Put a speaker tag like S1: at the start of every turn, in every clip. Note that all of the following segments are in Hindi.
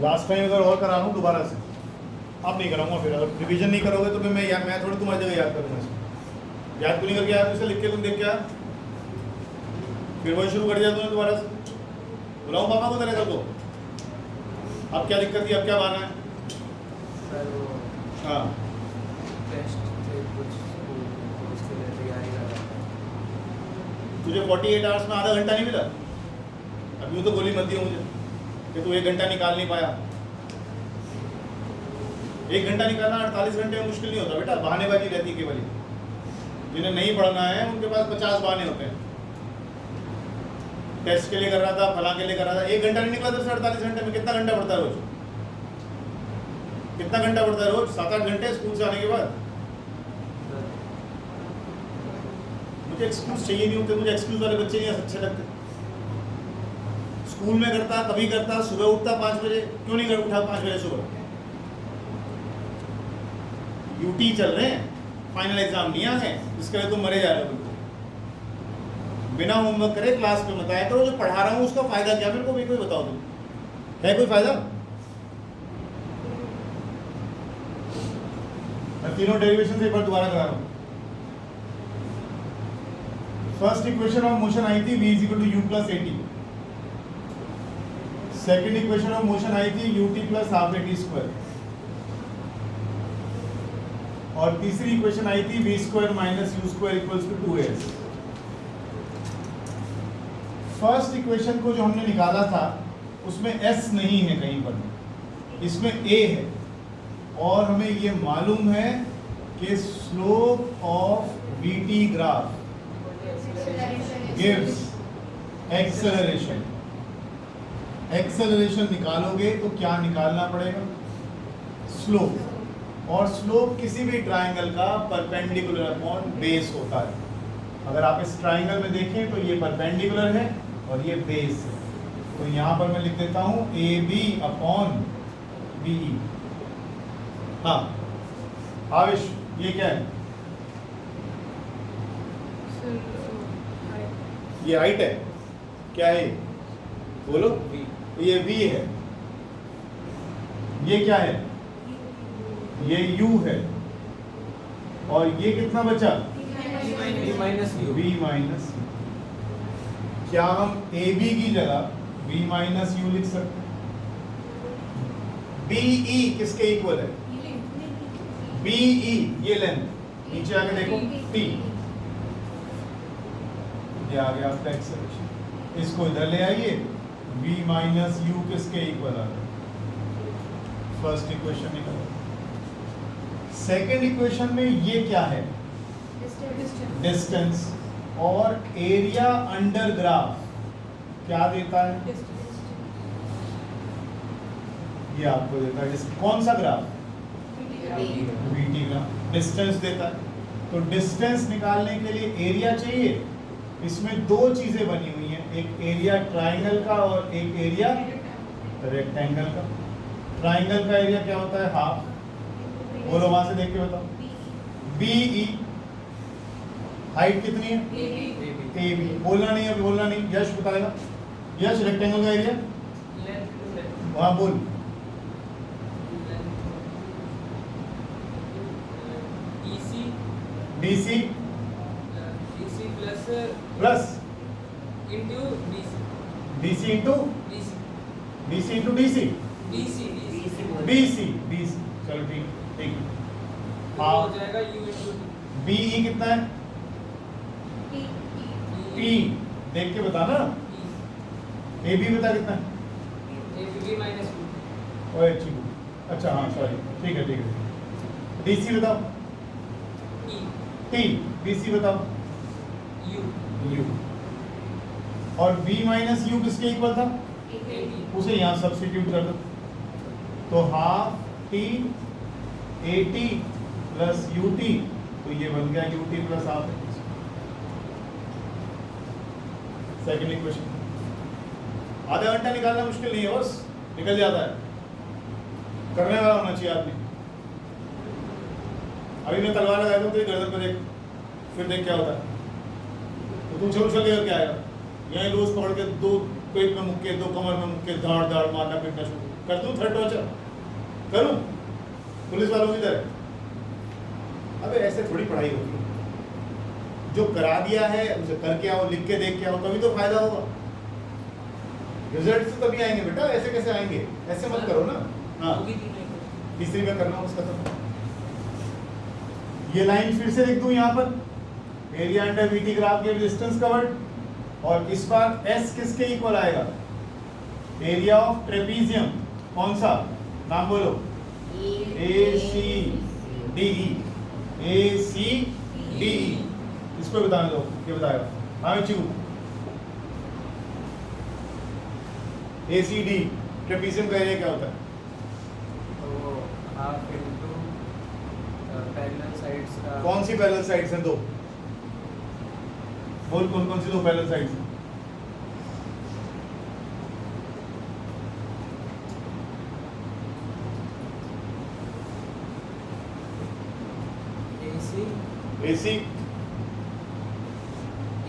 S1: लास्ट टाइम अगर और करा रहा हूँ दोबारा से, अब नहीं कराऊंगा फिर। अगर रिवीजन नहीं करोगे तो फिर मैं थोड़ी तुम्हारी जगह याद करूँगा इसको। याद क्यों नहीं करके आया? इसे लिख के तुम देख के आया, फिर वही शुरू कर दिया तुमने दोबारा से। बुलाऊँ पापा को तेरे को? अब क्या दिक्कत थी, अब क्या बहाना है? हाँ तुझे 48 आवर्स में आधा घंटा नहीं मिला? अब यूँ तो गोली मत दियो मुझे कि तू 1 घंटा निकाल नहीं पाया। 1 घंटा निकालना 48 घंटे में मुश्किल नहीं होता बेटा, बहानेबाजी रहती केवल। जिन्हें नहीं पढ़ना है उनके पास 50 बहाने होते हैं। टेस्ट के लिए कर रहा था, फला के लिए कर रहा था, 1 घंटा नहीं निकला तो 48 घंटे में कितना घंटा पढ़ता है रोज? कितना घंटा पढ़ता है रोज? 7-8 घंटे स्कूल से आने के बाद। मुझे एक्सक्यूज चाहिए नहीं होते, मुझे एक्सक्यूज वाले बच्चे नहीं अच्छे लगते। स्कूल में करता, कभी करता, सुबह उठता 5 बजे, क्यों नहीं कर उठा 5 बजे सुबह? यूटी चल रहे हैं, फाइनल एग्जाम नहीं आ गए, इसके लिए तुम मरे जा रहे हो। बिना होमवर्क करे क्लास में बताया करो जो पढ़ा रहा हूँ उसका फायदा क्या, मेरे को भी कोई बताओ तुम, है कोई फायदा? मैं तीनों डेरिवेशन से एक बार दोबारा करा रहा हूँ। फर्स्ट इक्वेशन ऑफ मोशन आई थी v equal to u plus at. Second equation of motion आई थी ut plus half at square. और तीसरी इक्वेशन आई थी v square minus u square equals to 2as। First equation को जो हमने निकाला था उसमें s नहीं है कहीं पर, इसमें a है। और हमें ये मालूम है कि slope of vt graph gives acceleration. Acceleration निकालोगे तो क्या निकालना पड़ेगा? स्लोप। और स्लोप किसी भी ट्राइंगल का परपेंडिकुलर अपॉन बेस होता है। अगर आप इस ट्राइंगल में देखें तो ये परपेंडिकुलर है और ये बेस है, तो यहाँ पर मैं लिख देता हूँ AB अपॉन BE। हाँ आविश, ये क्या है? ये हाइट है, क्या है? बोलो। ये V है, ये क्या है? ये U है, और ये कितना बचा? V minus U। क्या हम AB की जगह V माइनस U लिख सकते हैं? BE किसके इक्वल है? BE ये लेंथ, नीचे आके देखो T, ये आ गया आपका एक्सेलरेशन। इसको इधर ले आइए, v माइनस यू किसके इक्वल आ गया? फर्स्ट इक्वेशन निकला। सेकेंड इक्वेशन में ये क्या है? डिस्टेंस। और एरिया अंडर ग्राफ क्या देता है? ये आपको देता है कौन सा ग्राफ? VT graph. डिस्टेंस देता है। तो डिस्टेंस निकालने के लिए एरिया चाहिए। इसमें दो चीजें बनी हुई हैं, एक एरिया ट्राइंगल का और एक एरिया रेक्टेंगल का। ट्राइंगल का एरिया क्या होता है? हाफ। बोलो वहां से देख के बताओ। BE हाइट कितनी है? AB। बोलना नहीं है, बोलना नहीं, यश बताएगा। यश रेक्टेंगल का एरिया वहां बोल। DC plus
S2: into
S1: DC into DC into DC BC। चलो ठीक हाँ
S2: हो जाएगा U इंटू
S1: BE कितना है? P देख के बता ना। AB बता कितना है?
S2: AB minus U।
S1: ओए ठीक, अच्छा हाँ सॉरी, ठीक है। DC बताओ। T। BC बताओ। U। और V माइनस U किसके इक्वल था? उसे यहाँ सब्स्टिट्यूट कर दो, तो half T AT plus UT, तो ये बन गया UT plus half. Second equation. आधा घंटा निकालना मुश्किल नहीं है, बस निकल जाता है। करने वाला होना चाहिए आदमी। अभी मैं तलवार लगाता हूँ तो गर्दन पर देख, फिर देख क्या होता है। तो तू उछल के करके आएगा, यहीं रोज पकड़ के 2 पेट में मुक्के, दो कमर में मुक्के, दाड़ दाड़ मारना पीटना शुरू कर दूं, थर्ड टॉर्चर करूं पुलिस वालों की तरह? अबे ऐसे थोड़ी पढ़ाई होती है। जो करा दिया है उसे करके आओ, लिख के देख के आओ, तभी तो फायदा होगा। रिजल्ट तो तभी आएंगे बेटा, ऐसे कैसे आएंगे? ऐसे मत करो ना। हाँ
S2: होगी कि नहीं?
S1: तीसरी में करना उसका तो ये लाइन फिर से लिख दूं यहाँ पर, एरिया अंडर वीटी ग्राफ के डिस्टेंस कवर्ड, और इस बार एस किसके इक्वल आएगा? एरिया ऑफ ट्रेपीजियम, कौन सा नाम बोलो? ACDE, ACDE। इसको बताने दो, ये बताएगा। हाँ चू, ACD ट्रेपीजियम का एरिया क्या होता है?
S3: तो हाफ इनटू पैरेलल साइड्स का
S1: कौन सी पैरेलल साइड्स हैं? दो बोल, कौन कौन सी दो पैरेलल साइड्स हैं?
S2: AC,
S1: AC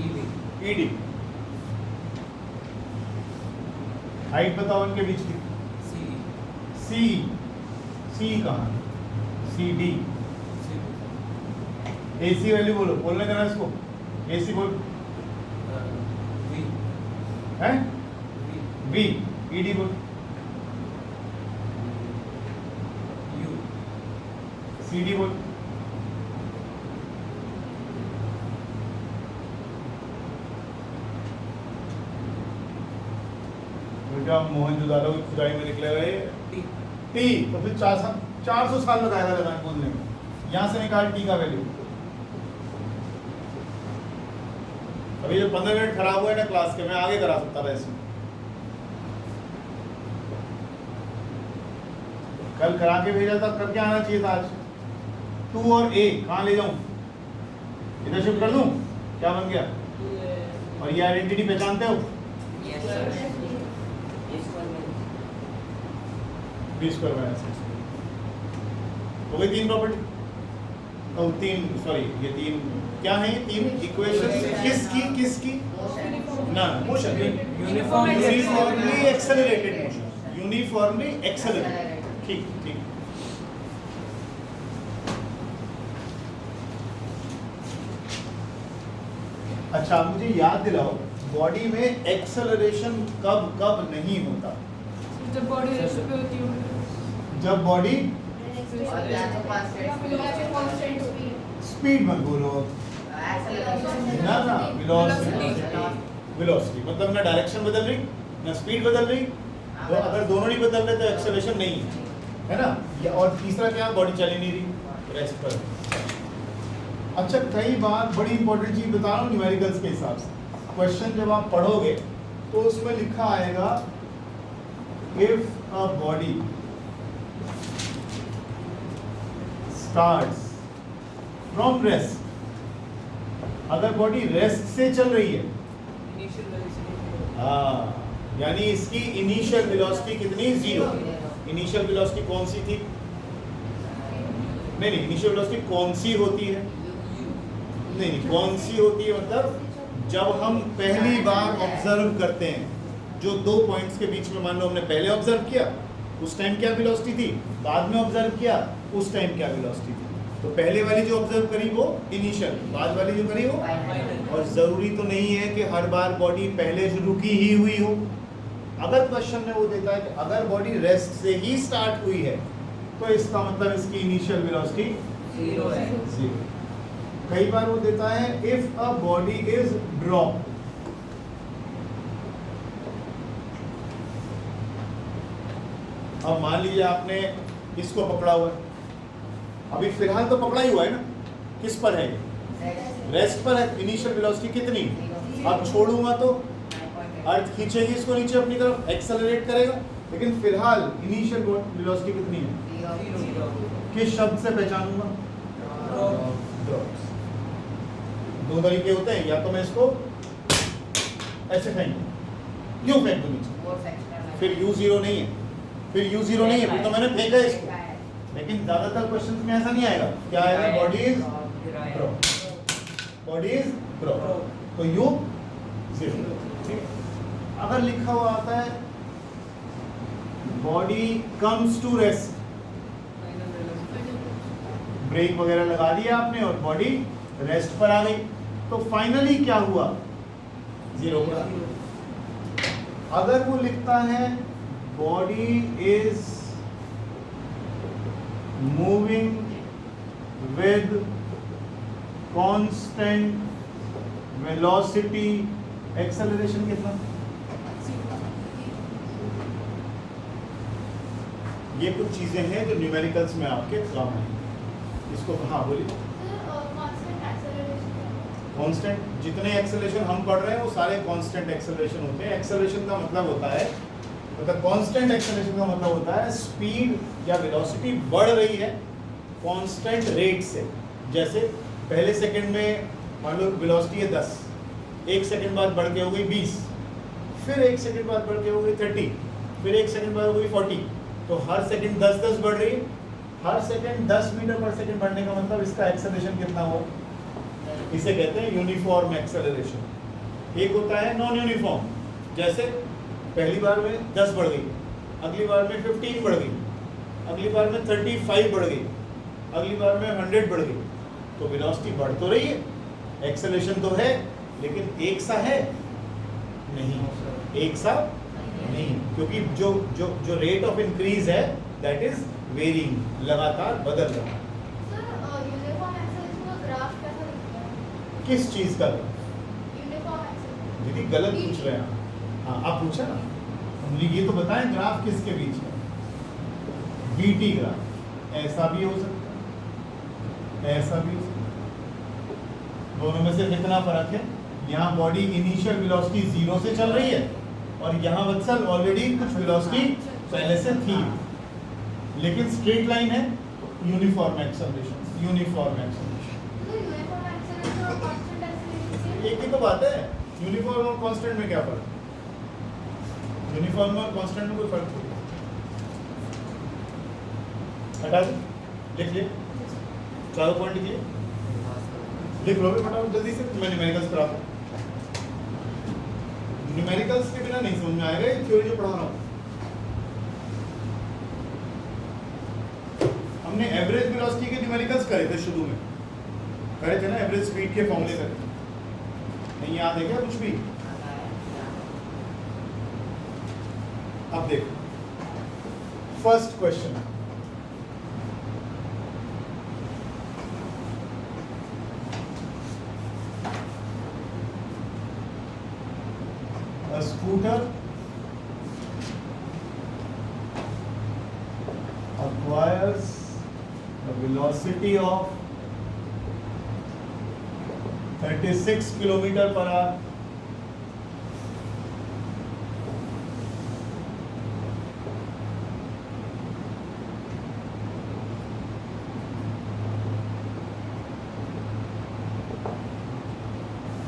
S2: ED,
S1: ED। Height बताओ इनके बीच की।
S2: CE,
S1: सी, सी कहाँ? CD। AC वैल्यू बोलो, बोलने देना इसको। AC बोल,
S2: V,
S1: हैं?
S2: V,
S1: V, ED बोल।
S2: U,
S1: CD बोल। बेटा मोहनजोदाड़ो की खुदाई में निकलेगा ये
S2: T,
S1: टी, तो फिर 400 साल लगाएगा लगाने बोलने में। यहाँ से निकाल टी का वैल्यू। अभी जो 15 मिनट खराब हुआ है ना क्लास के, मैं आगे करा सकता था इसमें। कल करा के भेजा था, करके आना चाहिए था आज। 2 और A कहाँ ले जाऊं? इधर शिफ्ट कर दूं? क्या बन गया? और ये आइडेंटिटी पहचानते हो?
S2: yes sir,
S1: B square minus x हो गई तीन प्रॉपर्टी। तो तीन, सॉरी ये तीन क्या है? ये तीन इक्वेशन किसकी? ना motion, uniformly accelerated motion, uniformly accelerated. ठीक ठीक। अच्छा मुझे याद दिलाओ, बॉडी में एक्सेलरेशन कब कब नहीं होता?
S4: जब बॉडी रेस्ट पे होती है,
S1: जब बॉडी स्पीड मत बोलो ना, वेलोसिटी मतलब ना डायरेक्शन बदल रही ना स्पीड बदल रही। तो अगर दोनों नहीं बदल रहे तो एक्सेलरेशन नहीं है ना। और तीसरा क्या? बॉडी चल ही नहीं रही, रेस्ट पर। अच्छा कई बार बड़ी इंपॉर्टेंट चीज बता रहा हूँ न्यूमेरिकल्स के हिसाब से। क्वेश्चन जब आप पढ़ोगे तो उसमें लिखा आएगा if a body starts from rest, अगर बॉडी रेस्ट से चल रही है,
S2: initial velocity,
S1: हाँ यानी इसकी इनिशियल वेलोसिटी कितनी? 0। इनिशियल वेलोसिटी कौन सी थी? नहीं, इनिशियल वेलोसिटी कौन सी होती है? नहीं, कौन सी होती है मतलब जब हम पहली बार ऑब्जर्व करते हैं, जो दो पॉइंट्स के बीच में मान लो हमने पहले ऑब्जर्व किया, उस टाइम क्या वेलोसिटी थी? बाद में ऑब्जर्व किया, उस टाइम क्या वेलोसिटी थी? तो पहले वाली जो ऑब्जर्व करी वो इनिशियल, बाद वाली जो करी वो। और जरूरी तो नहीं है कि हर बार बॉडी पहले से रुकी ही हुई हो। अगर क्वेश्चन में वो देता है कि अगर बॉडी रेस्ट से ही स्टार्ट हुई है तो इसका मतलब इसकी इनिशियल वेलोसिटी
S2: 0 है।
S1: 0। कई बार वो देता है if a body is drop, अब मान लीजिए आपने इसको पकड़ा हुआ है, अभी फिलहाल तो पकड़ा ही हुआ है ना, किस पर है? रेस्ट पर है। इनिशियल वेलोसिटी कितनी? अब छोड़ूंगा तो अर्थ खींचेगी इसको नीचे अपनी तरफ, एक्सेलरेट करेगा, लेकिन फिलहाल इनिशियल वेलोसिटी कितनी है?
S2: 0,
S1: किस शब्द से पहचानूंगा? ड्रॉप। दो तरीके होते हैं, या तो मैं इसको ऐसे फेंक दूं, यूं फेंक दूं नीचे, फिर U0 नहीं है, फिर U0 नहीं है, फिर तो मैंने फेंका इसको। लेकिन ज्यादातर क्वेश्चन में ऐसा नहीं आएगा। क्या आएगा? Body is drop, body is drop, तो U 0। ठीक है। अगर लिखा हुआ आता है body comes to rest, break वगैरह लगा दिया आपने और बॉडी रेस्ट पर आ गई, तो फाइनली क्या हुआ? 0 पर आ गई। अगर वो लिखता है body is moving with constant velocity, acceleration कितना? ये कुछ चीजें हैं जो न्यूमेरिकल्स में आपके काम आएंगी। इसको हाँ बोलिए। कांस्टेंट, जितने एक्सेलरेशन हम पढ़ रहे हैं वो सारे कांस्टेंट एक्सेलरेशन होते हैं। एक्सेलरेशन का मतलब होता है, मतलब कांस्टेंट एक्सेलरेशन का मतलब होता है स्पीड या वेलोसिटी बढ़ रही है कांस्टेंट रेट से। जैसे पहले सेकंड में मान लो वेलोसिटी है 10, 1 सेकंड बाद बढ़ के हो गई 20, फिर 1 सेकंड बाद बढ़ के हो गई 30, फिर 1 सेकंड बाद हो गई 40, तो हर सेकंड 10-10 बढ़ रही है। हर सेकंड 10 मीटर पर सेकंड बढ़ने का मतलब इसका एक्सेलरेशन कितना हो? इसे कहते हैं यूनिफॉर्म एक्सेलरेशन। एक होता है नॉन यूनिफॉर्म, जैसे पहली बार में 10 बढ़ गई, अगली बार में 15 बढ़ गई, अगली बार में 35 बढ़ गई, अगली बार में 100 बढ़ गई, तो वेलोसिटी बढ़ तो रही है, एक्सेलरेशन तो है, लेकिन एक सा है नहीं, एक सा नहीं, क्योंकि जो रेट ऑफ इंक्रीज है दैट इज वेरिंग, लगातार बदल रहा है। किस चीज का? दीदी गलत पूछ रहे हैं आप। हाँ आप पूछा ना, हमने ये तो बताएं ग्राफ किसके बीच में? BT graph. ऐसा भी हो सकता है, ऐसा भी हो सकता है, दोनों में से कितना फर्क है? यहाँ बॉडी इनिशियल वेलोसिटी 0 से चल रही है और यहाँ वत्सल ऑलरेडी कुछ वेलोसिटी पहले से थी, लेकिन स्ट्रेट लाइन है, यूनिफॉर्म एक्सेलरेशन। यूनिफॉर्म एक्सेलरेशन एक ही तो बात है। यूनिफॉर्म और कांस्टेंट में क्या फर्क? यूनिफॉर्म और कांस्टेंट में कोई फर्क नहीं। हटा दो, लिख लिए, चारों पॉइंट लिखिए, लिख लो फटाफट जल्दी से। मैं न्यूमेरिकल्स कराता हूँ, न्यूमेरिकल्स के बिना नहीं समझ में आएगा ये थ्योरी जो पढ़ा रहा हूँ। हमने एवरेज वेलोसिटी के न्यूमेरिकल्स करे थे शुरू में, करे थे ना, एवरेज स्पीड के फॉर्मूले करे थे, नहीं याद है क्या कुछ भी? अब देखो first question, a scooter acquires a velocity of 36 kilometre per hour,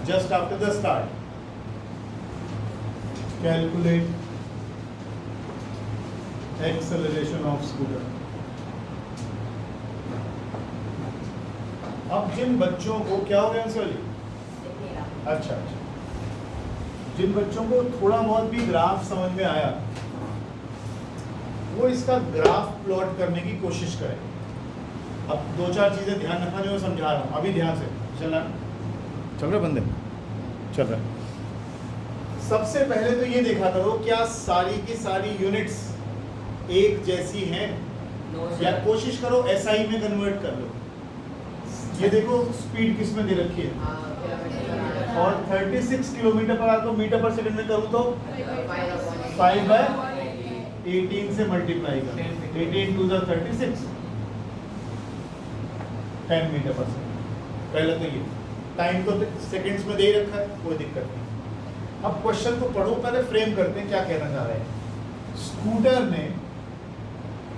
S1: just after the start. Calculate acceleration of scooter. अब जिन बच्चों को क्या हो गया आंसर? अच्छा, जिन बच्चों को थोड़ा बहुत भी ग्राफ समझ में आया वो इसका ग्राफ प्लॉट करने की कोशिश करें। अब 2-4 चीजें ध्यान रखना जो मैं समझा रहा हूँ, अभी ध्यान से चल रहा बंदे, चल रहा है। सबसे पहले तो ये देखा करो क्या सारी की सारी यूनिट्स एक जैसी हैं, या कोशिश करो SI में कन्वर्ट कर लो। ये देखो स्पीड किस में दे रखी है, और 36 किलोमीटर पर आवर को मीटर पर सेकंड में करूँ तो 5/18 से मल्टीप्लाई कर, 18 टू 36, 10 मीटर पर सेकंड। पहले तो ये टाइम तो सेकंड्स में दे ही रखा है, कोई दिक्कत नहीं। अब क्वेश्चन को पढ़ो, पहले फ्रेम करते हैं क्या कहना चाह रहे हैं। स्कूटर ने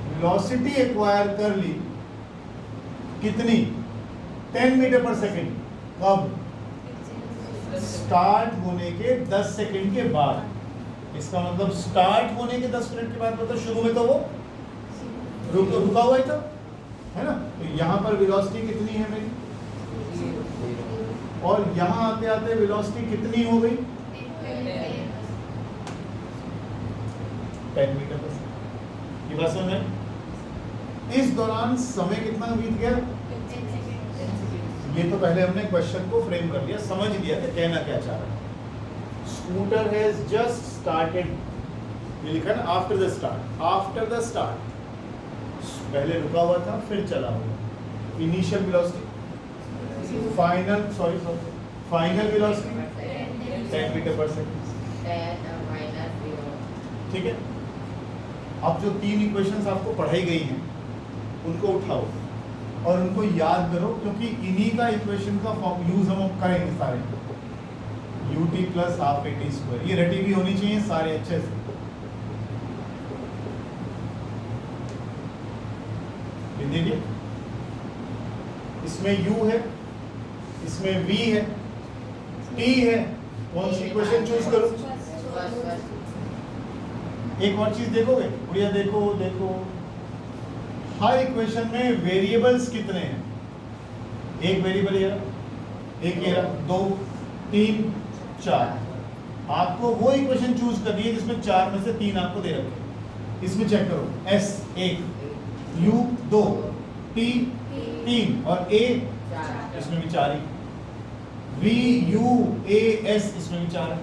S1: वेलोसिटी एक्वायर कर ली कितनी? 10 मीटर पर सेकंड। कब? स्टार्ट होने के 10 सेकंड के बाद। इसका मतलब स्टार्ट होने के 10 मिनट के बाद, मतलब शुरू में तो वो रुका हुआ ही था, है ना। तो यहाँ पर वेलोसिटी कितनी है मेरी, और यहाँ आते आते वेलोसिटी कितनी हो गई? 10 मीटर पर सेकंड। ये बात समझ में? इस दौरान समय कितना बीत गया? ये तो पहले हमने क्वेश्चन को फ्रेम कर लिया, समझ लिया कि कहना क्या चाह रहा है। स्कूटर हैज जस्ट स्टार्टेड, ये लिखा है ना after the start, after the start, पहले रुका हुआ था फिर चला हुआ। Initial velocity, final velocity 10 metre per second. ठीक है, अब जो 3 इक्वेशंस आपको पढ़ाई गई हैं उनको उठाओ और उनको याद करो, क्योंकि इन्हीं का इक्वेशन का यूज हम करेंगे सारे। ut plus half at square, ये रटी भी होनी चाहिए सारे अच्छे से। ये देखिए, इसमें u है, इसमें v है, t है, कौन सी इक्वेशन चूज करूं? एक और चीज देखोगे बढ़िया, देखो हर इक्वेशन में वेरिएबल्स कितने हैं? एक वेरिएबल ये रहा, एक ये रहा, 2 3 4। आपको वो इक्वेशन चूज करनी है जिसमें 4 में से 3 आपको दे रखे। इसमें चेक करो, s 1, u 2, t 3 और a इसमें भी 4 ही, v u a s इसमें भी 4 है।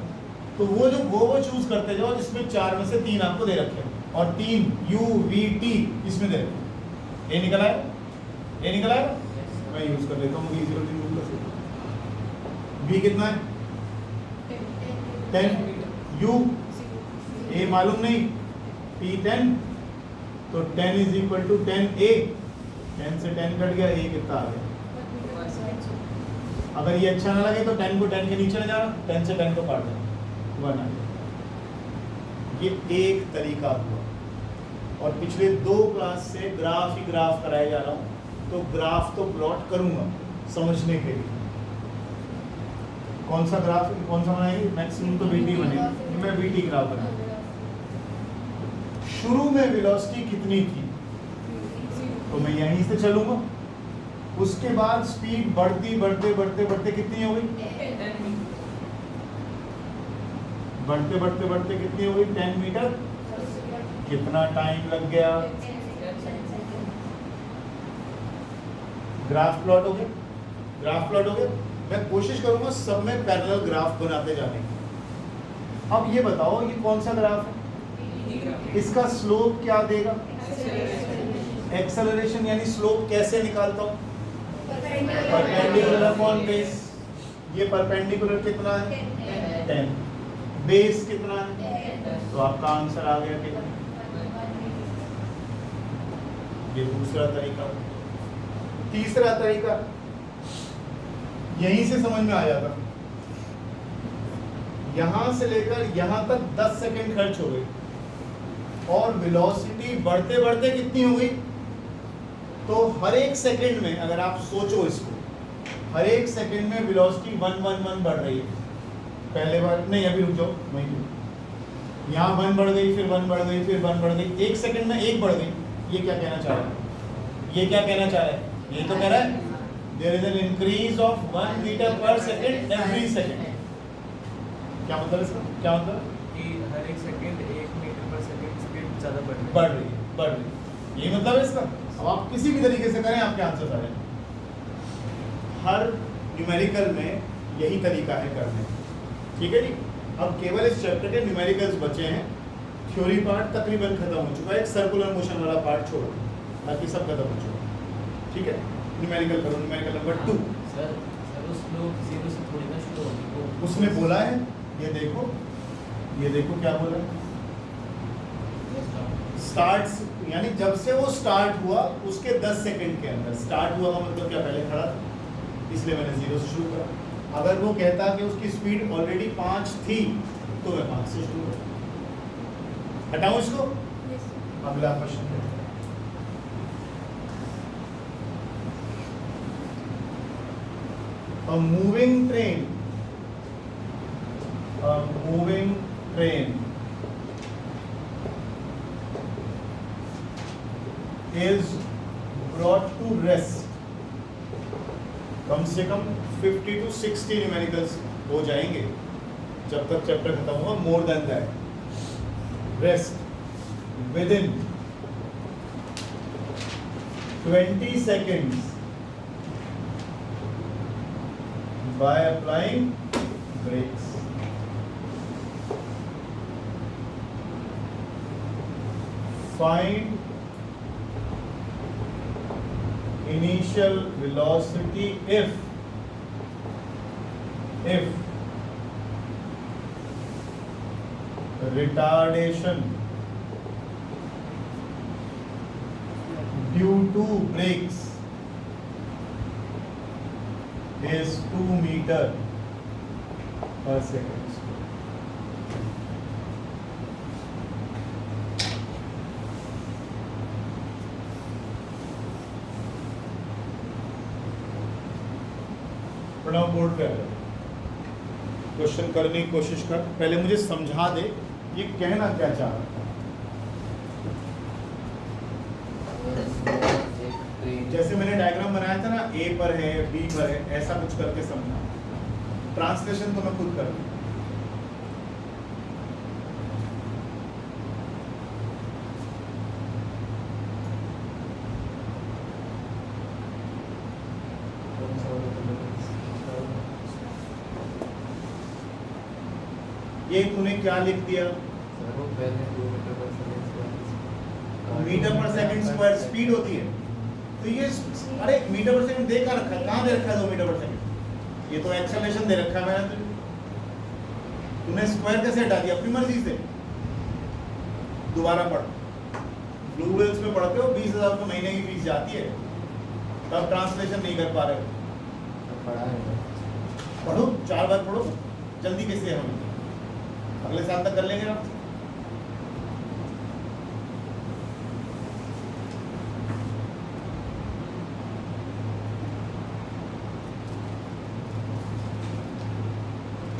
S1: तो वो चूज करते जाओ जिसमें 4 में से 3 आपको दे रखे हैं, और 3 u v t इसमें दे रखे। ये निकला है, ये निकला है। मैं यूज कर लेता हूँ इजी रूल का। v कितना है? 10, u a मालूम नहीं, t 10, तो 10 इज इक्वल टू 10 a, 10 से 10 कट गया, a कितना आ गया? अगर ये अच्छा ना लगे तो 10 को 10 के नीचे ले जाना, 10 से 10 को काट देना, 1 आ गया। ये एक तरीका हुआ, और पिछले 2 क्लास से ग्राफ ही ग्राफ कराया जा रहा हूँ, तो ग्राफ तो प्लॉट करूंगा समझने के लिए। कौन सा ग्राफ, कौन सा बनाएंगे? मैक्सिमम तो बीटी बनेगी, मैं बीटी ग्राफ बनाऊंगा। शुरू में वेलोसिटी कितनी थी तो मैं यहीं से चलूंगा, उसके बाद स्पीड बढ़ती बढ़ते बढ़ते बढ़ते कितनी हो गई? बढ़ते बढ़ते बढ़ते कितनी हो गई? 10 मीटर। कितना टाइम लग गया? ग्राफ प्लॉट हो गया, ग्राफ प्लॉट हो गया। मैं कोशिश करूंगा सब में पैरेलल ग्राफ बनाते जाने की। अब ये बताओ, ये कौन सा ग्राफ है? इसका स्लोप क्या देगा? एक्सेलरेशन, यानी स्लोप कैसे निकालता हूं? Perpendicular upon base. ये परपेंडिकुलर कितना है? 10। बेस कितना है? तो आपका आंसर आ गया कितना? ये दूसरा तरीका। तीसरा तरीका यहीं से समझ में आ जाता, यहां से लेकर यहां तक 10 सेकंड खर्च हो गए, और वेलोसिटी बढ़ते बढ़ते कितनी हो गई? तो हर एक सेकंड में, अगर आप सोचो इसको, हर एक सेकंड में वेलोसिटी 111 बढ़ रही है। पहले बार नहीं, अभी रुक जाओ, वहीं यहाँ 1 बढ़ गई, फिर 1 बढ़ गई, फिर 1 बढ़ गई, एक सेकंड में 1 बढ़ गई। ये क्या कहना चाह रहा है? ये क्या कहना चाह रहा है? ये तो कह रहा है there is an increase of 1 metre per second every second. क्या मतलब इसका? क्या मतलब?
S3: कि हर एक second 1 metre per second speed ज़्यादा
S1: बढ़ रही है। ये मतलब है इसका। अब आप किसी भी तरीके से करें, आपके आंसर आ जाएंगे। हर न्यूमेरिकल में यही तरीका है करने का। ठीक है जी। अब केवल इस चैप्टर के न्यूमेरिकल्स बचे हैं, थ्योरी पार्ट तकरीबन खत्म हो चुका है, एक सर्कुलर मोशन वाला पार्ट छोड़, बाकी सब खत्म हो चुका है। ठीक है, न्यूमेरिकल करो, न्यूमेरिकल नंबर 2।
S2: सर उस लोग 0 से थोड़ी ना शुरू होगी।
S1: उसने बोला है, ये देखो क्या बोला है? स्टार्ट, यानी जब से वो स्टार्ट हुआ उसके 10 सेकंड के अंदर स्टार्ट हुआ का मतलब क्या? पहले खड़ा था, इसलिए मैंने 0 से शुरू करा। अगर वो कहता कि उसकी स्पीड ऑलरेडी 5 थी तो मैं 5 से शुरू करूँ। हटाऊं इसको? अगला question. A moving train is brought to rest। कम से कम 50 to 60 न्यूमेरिकल्स हो जाएंगे जब तक चैप्टर खत्म होगा, more than that. Rest within 20 seconds by applying brakes. Find initial velocity if retardation due to brakes is 2 meter per second. Pranav board पे आ जाओ, क्वेश्चन करने की कोशिश कर, पहले मुझे समझा दे ये कहना क्या चाह रहा था। जैसे मैंने डायग्राम बनाया था ना, ए पर है, बी पर है, ऐसा कुछ करके समझा। ट्रांसलेशन तो मैं खुद कर दूं। ये तूने क्या लिख दिया? Metre per second square speed होती है, तो ये अरे मीटर पर सेकंड दे कर रखा है, कहाँ दे रखा है 2 मीटर पर सेकंड? ये तो एक्सेलरेशन दे रखा है मैंने तुझे, तूने स्क्वायर कैसे हटा दिया? अपनी मर्जी से। दोबारा पढ़, ब्लू वेल्स में पढ़ते हो 20,000 रुपये महीने की फीस जाती है, तब ट्रांसलेशन नहीं कर पा रहे हो। पढ़ो, 4 बार पढ़ो, जल्दी कैसे है हम अगले साल तक कर लेंगे आप।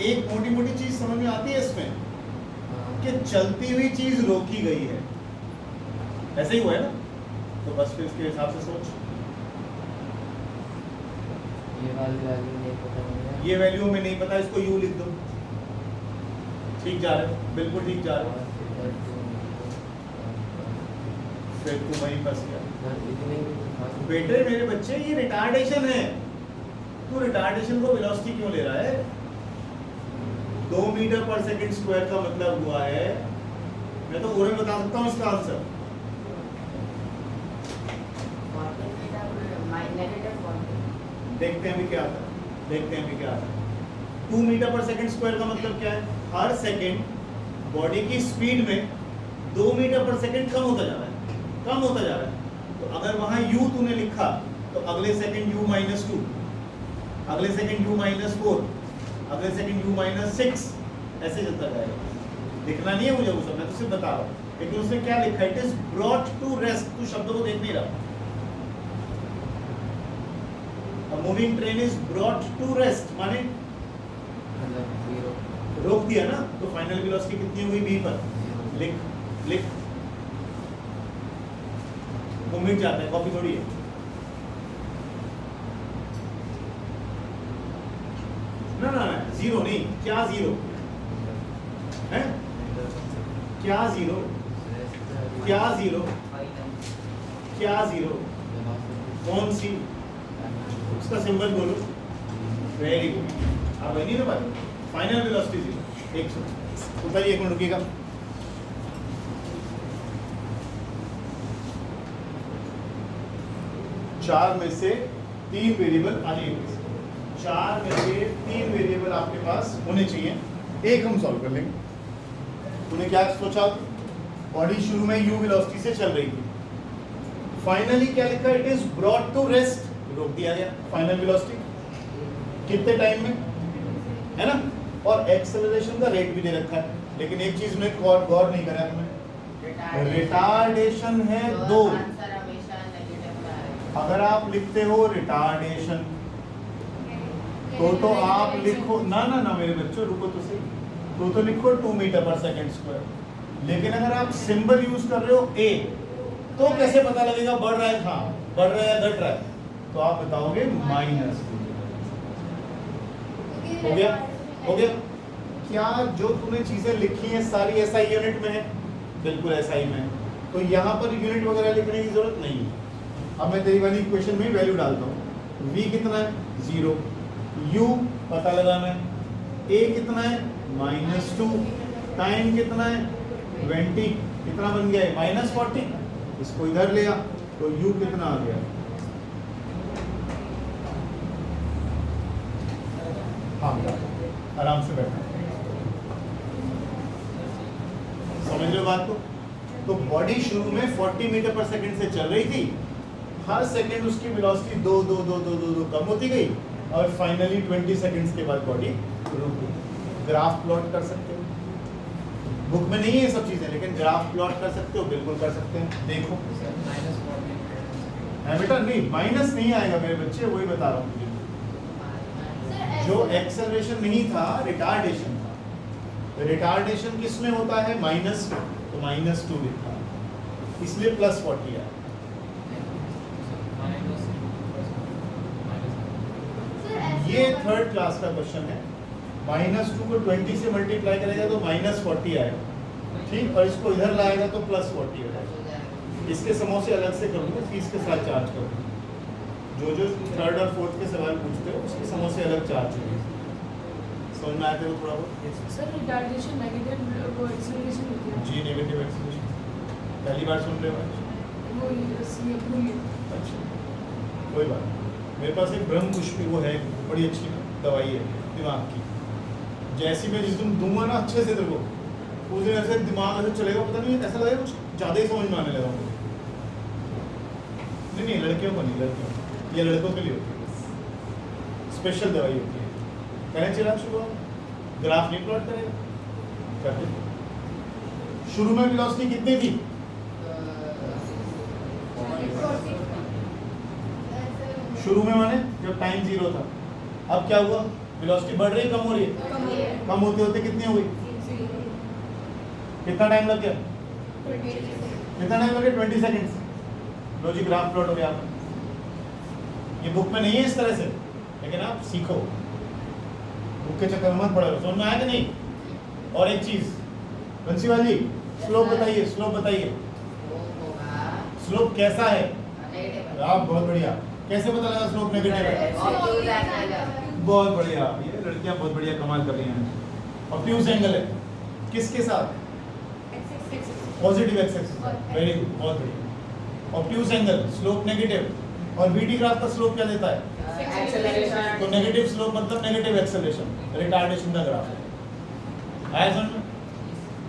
S1: एक मोटी मोटी चीज समझ में आती है इसमें कि चलती हुई चीज रोकी गई है, ऐसे ही हुआ है ना, तो बस फिर इसके हिसाब से सोच। ये वैल्यू में नहीं पता, इसको यू लिख दो। ठीक जा रहे हो, बिल्कुल ठीक जा रहे हो। फिर तू वहीं फंस गया। बेटे मेरे बच्चे, ये रिटार्डेशन है, तू रिटार्डेशन को वेलोसिटी क्यों ले रहा है? 2 मीटर पर सेकंड स्क्वायर का मतलब हुआ है, मैं तो ओरल बता सकता हूँ इसका आंसर। देखते हैं अभी क्या आता है, देखते हैं अभी क्या आता है। 2 मीटर पर सेकंड स्क्वायर का मतलब क्या है? हर सेकंड बॉडी की स्पीड में 2 मीटर पर सेकंड कम होता जा रहा है, कम होता जा रहा है। तो अगर वहां u तूने लिखा तो अगले सेकंड u माइनस 2, अगले सेकंड u माइनस 4, अगले सेकंड u माइनस 6, ऐसे चलता जाएगा। लिखना नहीं है मुझे वो सब, मैं तो सिर्फ बता रहा हूँ। लेकिन उसने क्या लिखा? It is brought to rest. तू शब्दों को देख नहीं रहा। A moving train is brought to rest माने रोक दिया ना, तो फाइनल वेलोसिटी कितनी हुई b पर? लिख लिख, वो मिट जाता है, कॉपी थोड़ी है। ना ना ना, जीरो नहीं, क्या जीरो है? क्या जीरो? क्या जीरो? क्या जीरो? कौन सी? उसका सिंबल बोलो। वेरी गुड, आप नहीं ना बात। Final velocity zero. एक सेकंड बताइए, 1 मिनट रुकिएगा। चार में से 3 वेरिएबल आ जाएंगे। 4 में से 3 वेरिएबल आपके पास होने चाहिए, एक हम सॉल्व कर लेंगे। तूने क्या सोचा? बॉडी शुरू में u वेलोसिटी से चल रही थी, फाइनली क्या लिखा? It is brought to rest, रोक दिया गया। फाइनल वेलोसिटी कितने टाइम में, है ना? और एक्सेलरेशन का रेट भी दे रखा है। लेकिन एक चीज में गौर नहीं करा तुमने, रिटार्डेशन है 2। अगर आप लिखते हो रिटार्डेशन तो आप लिखो ना ना ना मेरे बच्चों, रुको तो सही, तो लिखो 2 मीटर पर सेकंड स्क्वायर। लेकिन अगर आप सिंबल यूज कर रहे हो a, तो कैसे पता लगेगा बढ़ रहा है, हाँ बढ़ रहा है या घट रहा है? तो आप बताओगे माइनस। हो गया? हो गया? क्या जो तूने चीजें लिखी हैं सारी SI यूनिट में है? बिल्कुल SI में। तो यहाँ पर यूनिट वगैरह लिखने की जरूरत नहीं है। अब मैं तेरी वाली इक्वेशन में वैल्यू डालता हूँ। v कितना है 0, u पता लगाना है, a कितना है -2, टाइम कितना है 20, कितना बन गया है -40, इसको इधर ले आ तो u कितना आ गया। हाँ आराम से बैठना, समझ लो बात को। तो बॉडी शुरू में 40 मीटर पर सेकंड से चल रही थी, हर सेकंड उसकी वेलोसिटी 2 कम होती गई और फाइनली 20 सेकंड्स के बाद बॉडी रुक गई। ग्राफ प्लॉट कर सकते हो, बुक में नहीं है ये सब चीजें, लेकिन ग्राफ प्लॉट कर सकते हो, बिल्कुल कर सकते हैं। देखो है बेटा, नहीं माइनस नहीं आएगा मेरे बच्चे, वही बता रहा हूँ मुझे। जो एक्सेलरेशन नहीं था रिटार्डेशन था। रिटार्डेशन किस में होता है -2, तो -2 लिखा, इसलिए +40 है। ये थर्ड क्लास का क्वेश्चन है। -2 को 20 से मल्टीप्लाई करेगा तो -40 आएगा, ठीक, और इसको इधर लाएगा तो +40 आएगा। इसके समोसे अलग से करूँगा, फीस के साथ चार्ज करूँगा। जो थर्ड और फोर्थ के सवाल पूछते हो उसके समोसे अलग चार्ज होंगे। समझ में आते हो थोड़ा बहुत?
S4: सर रिटार्डेशन नेगेटिव वो एक्सेलरेशन होती है
S1: जी नेगेटिव एक्सेलरेशन पहली बार सुन रहे हो आज?
S4: वो ये भूल
S1: अच्छा कोई बात नहीं। मेरे पास एक ब्रह्म पुष्पी वो है, बड़ी अच्छी दवाई है दिमाग की। जैसी मैं जिस दिन दूंगा ना अच्छे से तेरे को, उस दिन ऐसे दिमाग ऐसे चलेगा, पता नहीं ऐसा लगेगा कुछ ज़्यादा ही समझ में आने लगा मुझे। नहीं लड़कियों को नहीं, लड़कियों ये लड़कों के लिए होती है, स्पेशल दवाई होती है। कहना चिराग शुरू ग्राफ नहीं प्लॉट करेगा, करते शुरू में वेलोसिटी कितनी थी? शुरू में माने जब टाइम 0 था। अब क्या हुआ, वेलोसिटी बढ़ रही है कम हो रही है? कम होते होते कितनी हो गई? कितना टाइम लग गया? कितना टाइम लग गया? 20 सेकंड्स। लो जी ग्राफ प्लॉट हो गया आपका। ये बुक में नहीं है इस तरह से, लेकिन आप सीखो, बुक के चक्कर मत पड़ो। समझ में आया कि नहीं? और एक चीज बंसीवाल जी, स्लोप बताइए, स्लोप बताइए, स्लोप कैसा है? आप बहुत बढ़िया, कैसे पता लगा स्लोप नेगेटिव है? बहुत बढ़िया, ये लड़कियां बहुत बढ़िया कमाल कर रही हैं। ऑब्ट्यूज एंगल है किसके साथ? Positive x axis, very good, बहुत बढ़िया। ऑब्ट्यूज एंगल, स्लोप नेगेटिव, और वीटी ग्राफ का स्लोप क्या देता है? तो नेगेटिव स्लोप मतलब नेगेटिव एक्सेलरेशन, रिटार्डेशन का ग्राफ है। आया समझ में?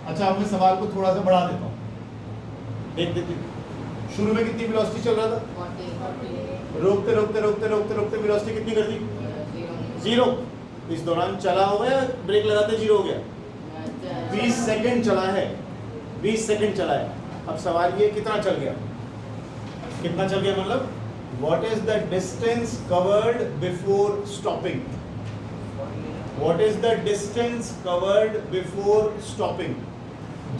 S1: अच्छा अब मैं सवाल को थोड़ा सा बढ़ा देता हूँ, देख देते। शुरू में कितनी वेलोसिटी चल रहा था? रोकते रोकते रोकते रोकते रोकते वेलोसिटी कितनी कर दी? 0। इस दौरान चला हो गया, ब्रेक लगाते 0 हो गया। 20 सेकंड चला है, 20 सेकंड चला है। अब सवाल ये कितना चल गया? कितना चल गया मतलब what is the distance covered before stopping? What is the distance covered before stopping?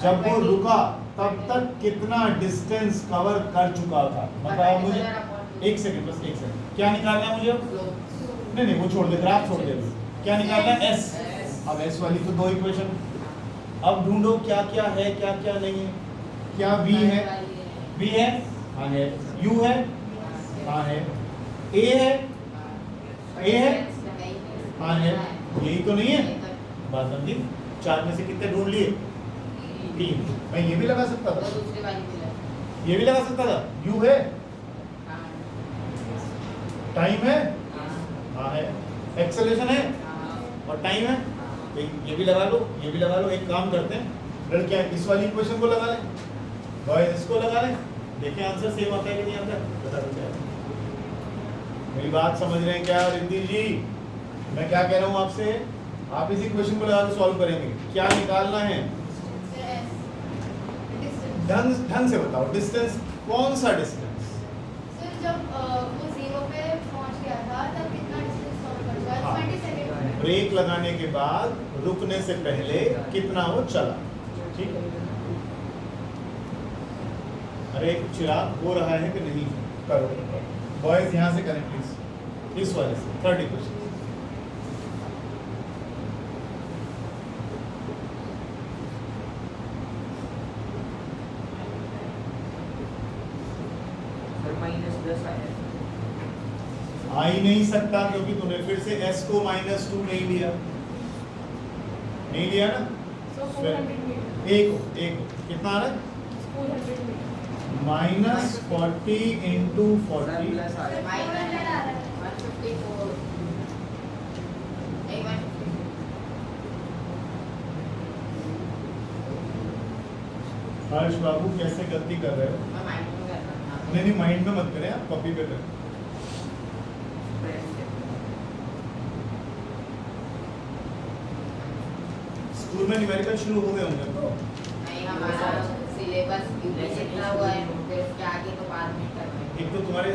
S1: जब वो रुका तब तक कितना डिस्टेंस कवर कर चुका था? बताओ मुझे। एक सेकंड, बस एक सेकंड। क्या निकालना है मुझे अब? नहीं वो छोड़ दे, ग्राफ छोड़ दे। क्या निकालना है? S। अब S वाली तो 2 इक्वेशन। अब ढूंढो क्या क्या है, क्या क्या नहीं है। क्या V है? V है? हाँ है। U है? हाँ है। A है? A है? हाँ है। यही तो नहीं है बात बनती। 4 में से कितने ढूंढ लिए? 3। मैं ये भी लगा सकता था, ये भी लगा सकता था। U है? टाइम है? हाँ है। एक्सेलरेशन है और टाइम है, ये भी लगा लो, ये भी लगा लो। एक काम करते हैं, लड़कियां इस वाली इक्वेशन को लगा लें, बॉयज इसको लगा लें, देखें आंसर सेम आता है कि नहीं आता है, बता दो क्या। मेरी बात समझ रहे हैं क्या रिद्धि जी? मैं क्या कह रहा हूँ आपसे, आप इस इक्वेशन को लगा के सॉल्व करेंगे। क्या निकालना है? ढंग से बताओ, डिस्टेंस, कौन सा डिस्टेंस?
S5: सर जब वो 0 पे पहुंच गया था तब कितना डिस्टेंस कवर कर चुका है? 20 सेकंड।
S1: ब्रेक लगाने के बाद रुकने से पहले कितना वो चला, ठीक है? अरे चिराग हो रहा है कि नहीं? करो बॉयज, यहाँ से करें प्लीज, इस वाले से। 30 क्वेश्चन।
S2: -10 आया है।
S1: आ ही नहीं सकता क्योंकि तूने फिर से s को -2 नहीं लिया ना।
S4: So 400 metre.
S1: एक कितना आ रहा है
S4: 400 मीटर।
S1: -40 into 40
S2: प्लस आया है।
S5: 500 आ रहा है 154 नहीं 150
S1: हर्ष बाबू कैसे गलती कर रहे हो?
S5: मैं माइंड में कर रहा था
S1: नहीं माइंड में मत करें, आप कॉपी पे करें। स्कूल में न्यूमेरिकल शुरू हो गए होंगे तो
S5: नहीं हमारा सिलेबस यूपीएससी इतना हुआ है फिर उसके आगे तो बाद में करना है
S1: एक तो तुम्हारे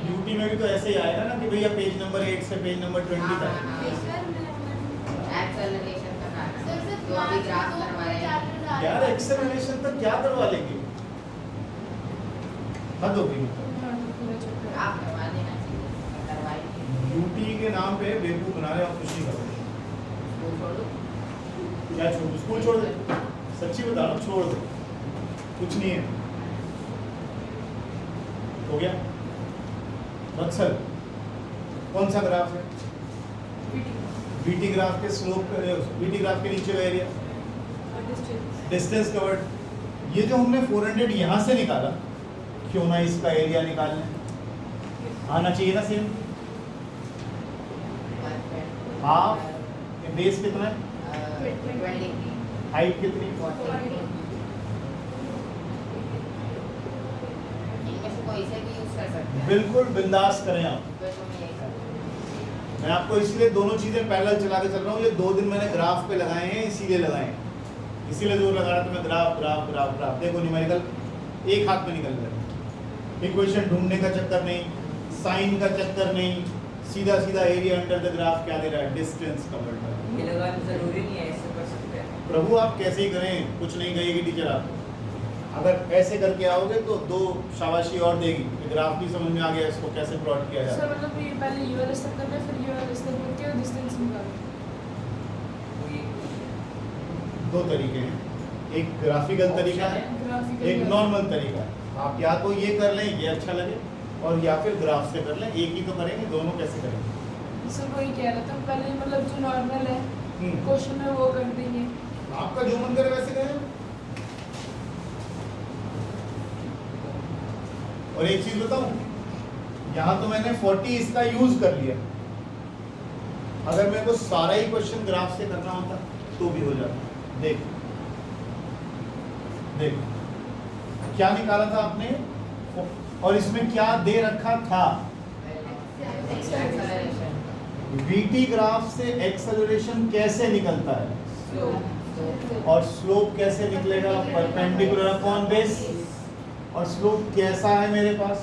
S1: यूटी में भी तो ऐसे ही आएगा ना कि भैया पेज नंबर 8 से पेज नंबर 20 तक।
S5: एक्सेलरेशन का कारण जो अभी ग्राफ करवा रहे हैं
S1: यार एक्सेलरेशन तक क्या करवा लेंगे, हद हो गई।
S4: हाँ, तो पूरा चक्कर।
S5: आप करवा देना चाहिए करवाइए
S1: यूटी के नाम पे बेवकूफ बना रहे हो, कुछ नहीं कर रहे।
S5: स्कूल छोड़ दो
S1: क्या छोड़ दो? स्कूल छोड़ दे, सच्ची बता रहा हूँ, छोड़ दो, कुछ नहीं है। हो गया वत्सल, कौन सा ग्राफ है?
S4: PT।
S1: बीटी ग्राफ के स्लोप, बीटी ग्राफ के नीचे का एरिया,
S4: Distance।
S1: Distance covered. ये जो हमने 400 यहाँ से निकाला, क्यों ना इसका एरिया निकालना, आना चाहिए ना सेम। हाफ, बेस कितना है,
S5: 20
S1: हाइट कितनी,
S5: 40 इनमें से कोई से भी यूज कर सकते हैं
S1: बिल्कुल बिंदास करें आप।
S5: तो मैं यही करूँगा
S1: मैं आपको इसलिए दोनों चीजें पैरेलल चला के चल रहा हूँ। ये 2 दिन मैंने ग्राफ पे लगाए हैं, इसीलिए लगाए हैं, इसीलिए जोर लगा रहा था मैं, ग्राफ ग्राफ ग्राफ ग्राफ। देखो न्यूमेरिकल एक हाथ में निकल रहा है, इक्वेशन ढूंढने का चक्कर नहीं, साइन का चक्कर नहीं, सीधा सीधा एरिया अंडर द ग्राफ क्या दे रहा है, डिस्टेंस कवर्ड।
S2: ये लगाना जरूरी नहीं है, ऐसे कर सकते हैं।
S1: प्रभु आप कैसे ही करें, कुछ नहीं कहेगी टीचर आप। अगर ऐसे करके आओगे तो 2 शाबाशी और देगी कि ग्राफ भी समझ में आ गया, इसको कैसे प्लॉट किया
S4: सर
S1: जाए।
S4: मतलब ये पहले ULS तक करना है, फिर ULS तक करके डिस्टेंस निकालना है।
S2: तो ये
S1: 2 तरीके हैं, एक ग्राफिकल तरीका है,
S4: ग्राफिकल
S1: एक नॉर्मल तरीका है। आप या तो ये कर लें, ये अच्छा लगे, और या फिर ग्राफ से कर लें। एक ही तो करेंगे, दोनों कैसे करेंगे?
S4: सर वही कह रहा था, पहले मतलब जो नॉर्मल है क्वेश्चन में वो कर देंगे।
S1: आपका जो मन करे वैसे करें। और एक चीज बताऊं, यहाँ तो मैंने 40 इसका यूज कर लिया, अगर मेरे को सारा ही क्वेश्चन ग्राफ से करना होता तो भी हो जाता। देख देख क्या निकाला था आपने, और इसमें क्या दे रखा था,
S5: एक्सेलरेशन
S1: वीटी ग्राफ से एक्सेलरेशन कैसे निकलता है, और स्लोप कैसे निकलेगा, परपेंडिकुलर अपॉन बेस। और स्लोप कैसा है मेरे पास,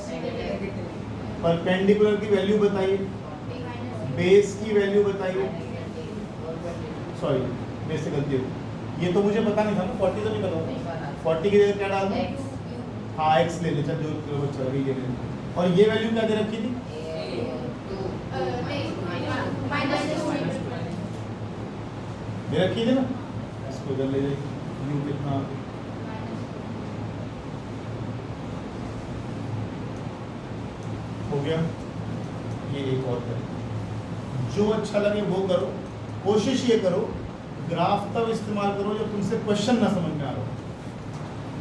S1: परपेंडिकुलर की वैल्यू बताइए, बेस की वैल्यू बताइए। सॉरी मेरे से गलती हो गई, ये तो मुझे पता नहीं था ना, 40 तो नहीं पता होगा। 40 की जगह क्या डाल दूं, हाँ x ले ले, चल जो चल रही है। और ये वैल्यू क्या दे रखी थी, दे रखी थी ना, इसको इधर ले जाइए। u कितना, हो गया। ये एक और करें, जो अच्छा लगे वो करो। कोशिश ये करो ग्राफ तब इस्तेमाल करो जब तुमसे क्वेश्चन ना समझ में आ रहा हो,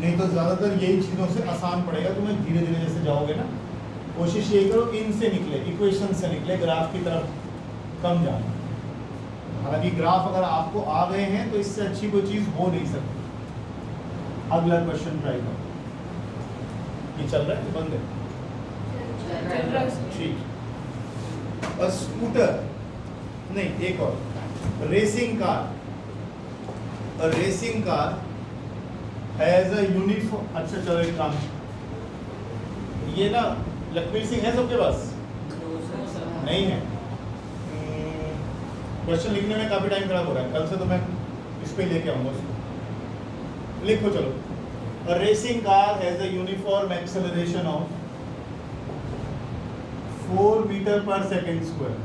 S1: नहीं तो ज़्यादातर यही चीज़ों से आसान पड़ेगा तुम्हें, धीरे धीरे जैसे जाओगे ना। कोशिश यही करो इनसे निकले, इक्वेशन से निकले, ग्राफ की तरफ कम जाना। हालांकि ग्राफ अगर आपको आ गए हैं तो इससे अच्छी कोई चीज़ हो नहीं सकती। अगला क्वेश्चन ट्राई करो। ये चल रहा है कि बंद है? ठीक। और स्कूटर नहीं, एक और, racing car. Racing car has a uniform. अच्छा चलो एक काम, ये ना लखवीर सिंह है सबके पास? नहीं है। क्वेश्चन लिखने में काफी टाइम खराब हो रहा है, कल से तो मैं इस पे लेके आऊंगा उसको। लिखो चलो, a racing car has a uniform acceleration of 4 metre per second square.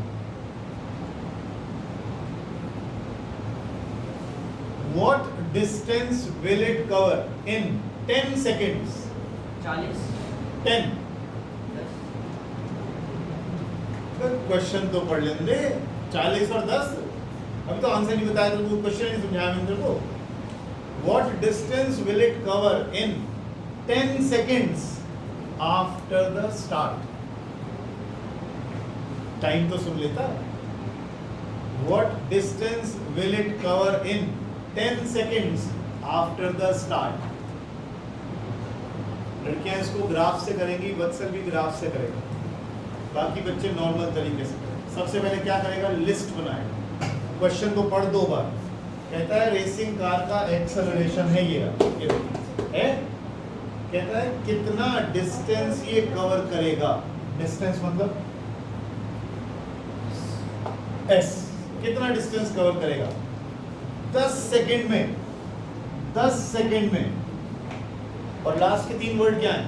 S1: What distance will it cover in 10 seconds?
S2: 40
S1: 10। Question तो पढ़ लेंगे 40 और 10। अभी तो आंसर नहीं बताया, तो क्वेश्चन नहीं समझाया मैंने तेरे को। What distance will it cover in 10 seconds after the start? Time तो सुन लेता। What distance will it cover in 10 seconds after the start? लड़कियां इसको ग्राफ से करेंगी, वत्सल भी ग्राफ से करेगा, बाकी बच्चे नॉर्मल तरीके से करेंगे। सबसे पहले क्या करेगा, लिस्ट बनाएगा। क्वेश्चन को पढ़ 2 बार। कहता है रेसिंग कार का एक्सेलरेशन है ये है, कहता है कितना डिस्टेंस ये कवर करेगा। डिस्टेंस मतलब एस, कितना डिस्टेंस कवर करेगा 10 सेकंड में, 10 सेकंड में। और लास्ट के 3 वर्ड क्या है,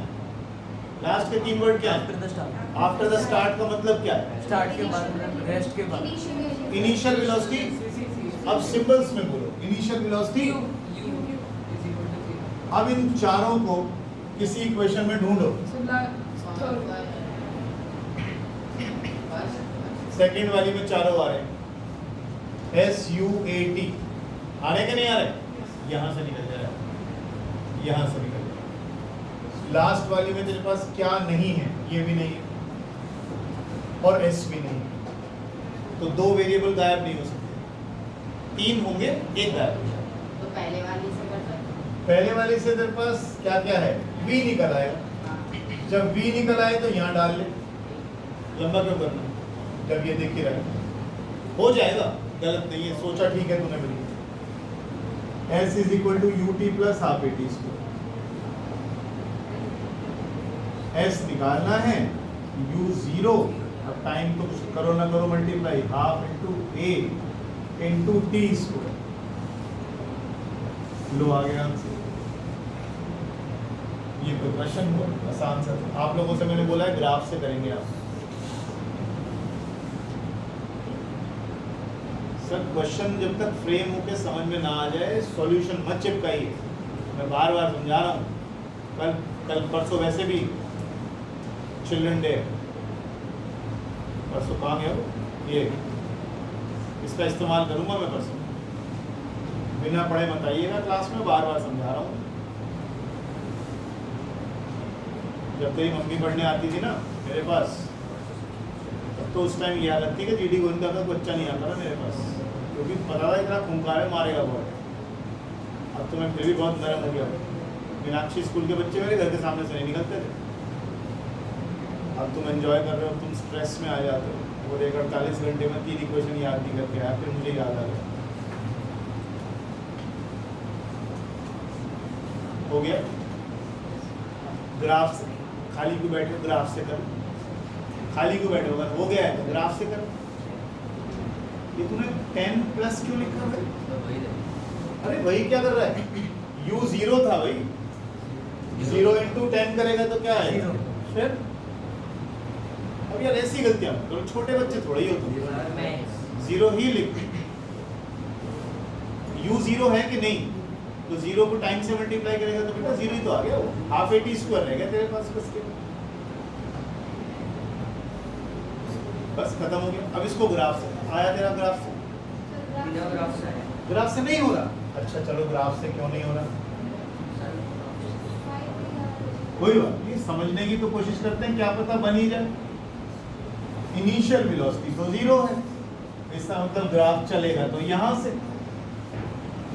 S1: लास्ट के 3 वर्ड क्या है?
S3: After the start.
S1: After the start का मतलब क्या है?
S3: स्टार्ट के बाद मतलब रेस्ट के बाद।
S1: Initial velocity. अब सिंबल्स में बोलो, इनिशियल वेलोसिटी। अब इन चारों को किसी इक्वेशन में ढूंढो। सेकंड वाली में चारों आ रहे हैं, SUAT आ रहे कि नहीं आ रहे? यहां से निकल जा रहा है, यहां से निकल जा रहा है। लास्ट वाली में तेरे पास क्या नहीं है, ये भी नहीं है और S भी नहीं है, तो 2 वेरिएबल गायब नहीं हो सकते। 3 होंगे, 1 गायब हो जाएगा।
S5: तो पहले वाली से कर सकते,
S1: पहले वाली से तेरे पास क्या क्या है, V निकल आएगा। जब V निकल आए तो यहाँ डाल ले, लंबा क्यों करना, जब ये देख ही रहे हो जाएगा। गलत नहीं है, सोचा ठीक है तूने बिल्कुल। S is equal to UT plus half AT square. S निकालना है, U0, अब टाइम तो कुछ करो ना करो multiply, half into A into T square. लो आ गया आंसर। ये कोई क्वेश्चन हुआ, आसान सा। आप लोगों से मैंने बोला है ग्राफ से करेंगे आप। सर क्वेश्चन जब तक फ्रेम होके समझ में ना आ जाए सॉल्यूशन मत चिपकाइए। मैं बार बार समझा रहा हूँ। कल परसों वैसे भी चिल्ड्रन डे, परसों कहाँ गया वो, ये इसका इस्तेमाल करूँगा मैं परसों। बिना पढ़े मत आइएगा क्लास में, बार बार समझा रहा हूँ। जब तेरी मम्मी पढ़ने आती थी ना मेरे पास, तब तो उस टाइम याद रखती कि GD गोविंदा का बच्चा नहीं आता ना मेरे पास, क्योंकि पता था इतना खूंखार है, मारेगा बहुत। अब तो मैं फिर भी बहुत नरम हो गया। मीनाक्षी स्कूल के बच्चे मेरे घर के सामने से नहीं निकलते थे। अब तुम एंजॉय कर रहे हो, तुम स्ट्रेस में आ जाते हो। और 48 घंटे में 3 इक्वेशन याद नहीं करके आया, फिर मुझे याद आ गया। हो गया ग्राफ से, खाली क्यों बैठे हो, ग्राफ से करो। खाली क्यों बैठे हो, अगर हो गया है तो ग्राफ से करो। ये तूने 10 प्लस क्यों लिखा भाई? अरे वही क्या कर रहा है, U0 था भाई, 0 इंटू 10 करेगा तो क्या है फिर। अब यार ऐसी गलतियां तो छोटे बच्चे थोड़े ही होते हैं। 0 ही लिख, U0 है कि नहीं, तो 0 को टाइम से मल्टीप्लाई करेगा तो बेटा 0 ही तो आ गया। वो हाफ AT स्क्वायर रहेगा तेरे पास बस के, बस खत्म हो गया। अब इसको ग्राफ से आया, तेरा ग्राफ से, ग्राफ से नहीं हो रहा। अच्छा चलो ग्राफ से क्यों नहीं हो रहा, कोई बात नहीं, समझने की तो कोशिश करते हैं, क्या पता बन ही जाए। इनिशियल वेलोसिटी तो 0 है, इसका मतलब ग्राफ चलेगा तो यहाँ से।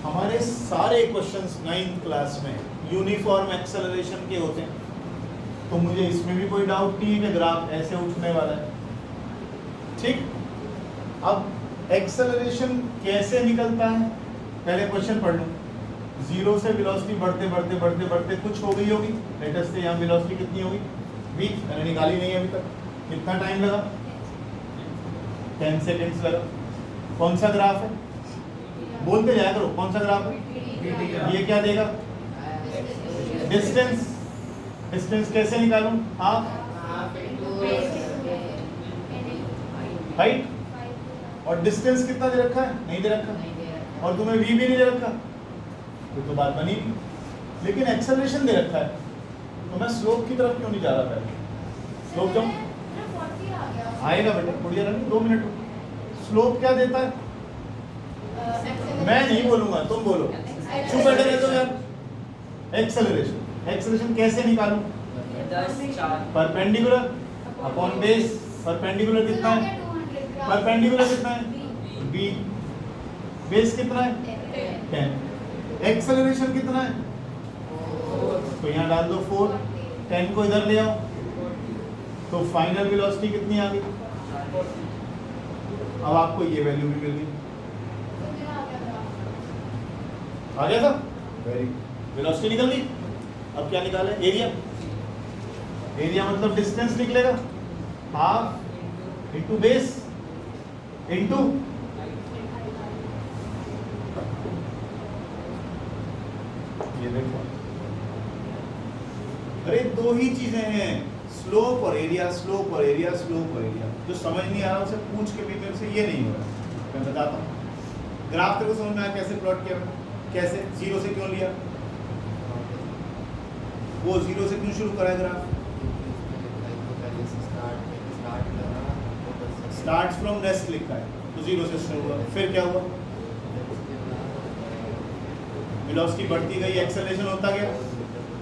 S1: हमारे सारे क्वेश्चंस 9th क्लास में यूनिफॉर्म एक्सेलरेशन के होते हैं, तो मुझे इसमें भी कोई डाउट नहीं है कि ग्राफ ऐसे उठने वाला है। ठीक, अब एक्सेलरेशन कैसे निकलता है, पहले क्वेश्चन पढ़ लूँ। 0 से वेलोसिटी बढ़ते बढ़ते बढ़ते बढ़ते कुछ हो गई होगी, लेटेस्ट से यहाँ वेलोसिटी कितनी होगी, v, मैंने निकाली नहीं है अभी तक। कितना टाइम लगा, 10 सेकेंड्स लगा। कौन सा ग्राफ है, बोलते जाया करो, कौन सा ग्राफ है? ये क्या देगा, डिस्टेंस। डिस्टेंस कैसे निकालूं, हाफ हाइट। और डिस्टेंस कितना दे रखा है, नहीं दे रखा, और तुम्हें v भी नहीं दे रखा, तो बात बनी नहीं। लेकिन एक्सेलरेशन दे रखा है, तो मैं स्लोप की तरफ क्यों नहीं जा रहा पहले? स्लोप जब
S5: 40 आ गया
S1: आएगा बेटा, बढ़िया रहा, 2 मिनट रुको। स्लोप क्या देता है? मैं नहीं बोलूंगा, तुम बोलो। चुप बैठे रहते हो यार। एक्सेलरेशन, एक्सेलरेशन कैसे निकालूं?
S3: 10
S1: परपेंडिकुलर अपॉन बेस। परपेंडिकुलर कितना है? परपेंडिकुलर कितना है? b। बेस कितना है? 10। एक्सेलरेशन कितना है? तो यहाँ डाल दो 4। 10 को इधर ले आओ तो फाइनल वेलोसिटी कितनी आ गई? अब आपको ये वैल्यू भी मिल गई। आ गया था? Very good. वेलोसिटी निकल गई। अब क्या निकाले? एरिया। एरिया मतलब डिस्टेंस निकलेगा, हाफ इंटू बेस इंटू ये देखो, अरे 2 ही चीजें हैं, स्लोप और एरिया, स्लोप और एरिया, स्लोप और एरिया। जो समझ नहीं आ रहा उसे पूछ के भी मेरे से ये नहीं हो रहा, मैं बताता हूँ। ग्राफ तेरे को समझ में आया कैसे प्लॉट किया? कैसे? 0 से क्यों लिया? वो 0 से क्यों शुरू करा ग्राफ? स्टार्ट फ्रॉम नेक्स्ट लिखा है तो 0 से शुरू हुआ। फिर क्या हुआ? वेलोसिटी बढ़ती गई, एक्सेलरेशन होता गया।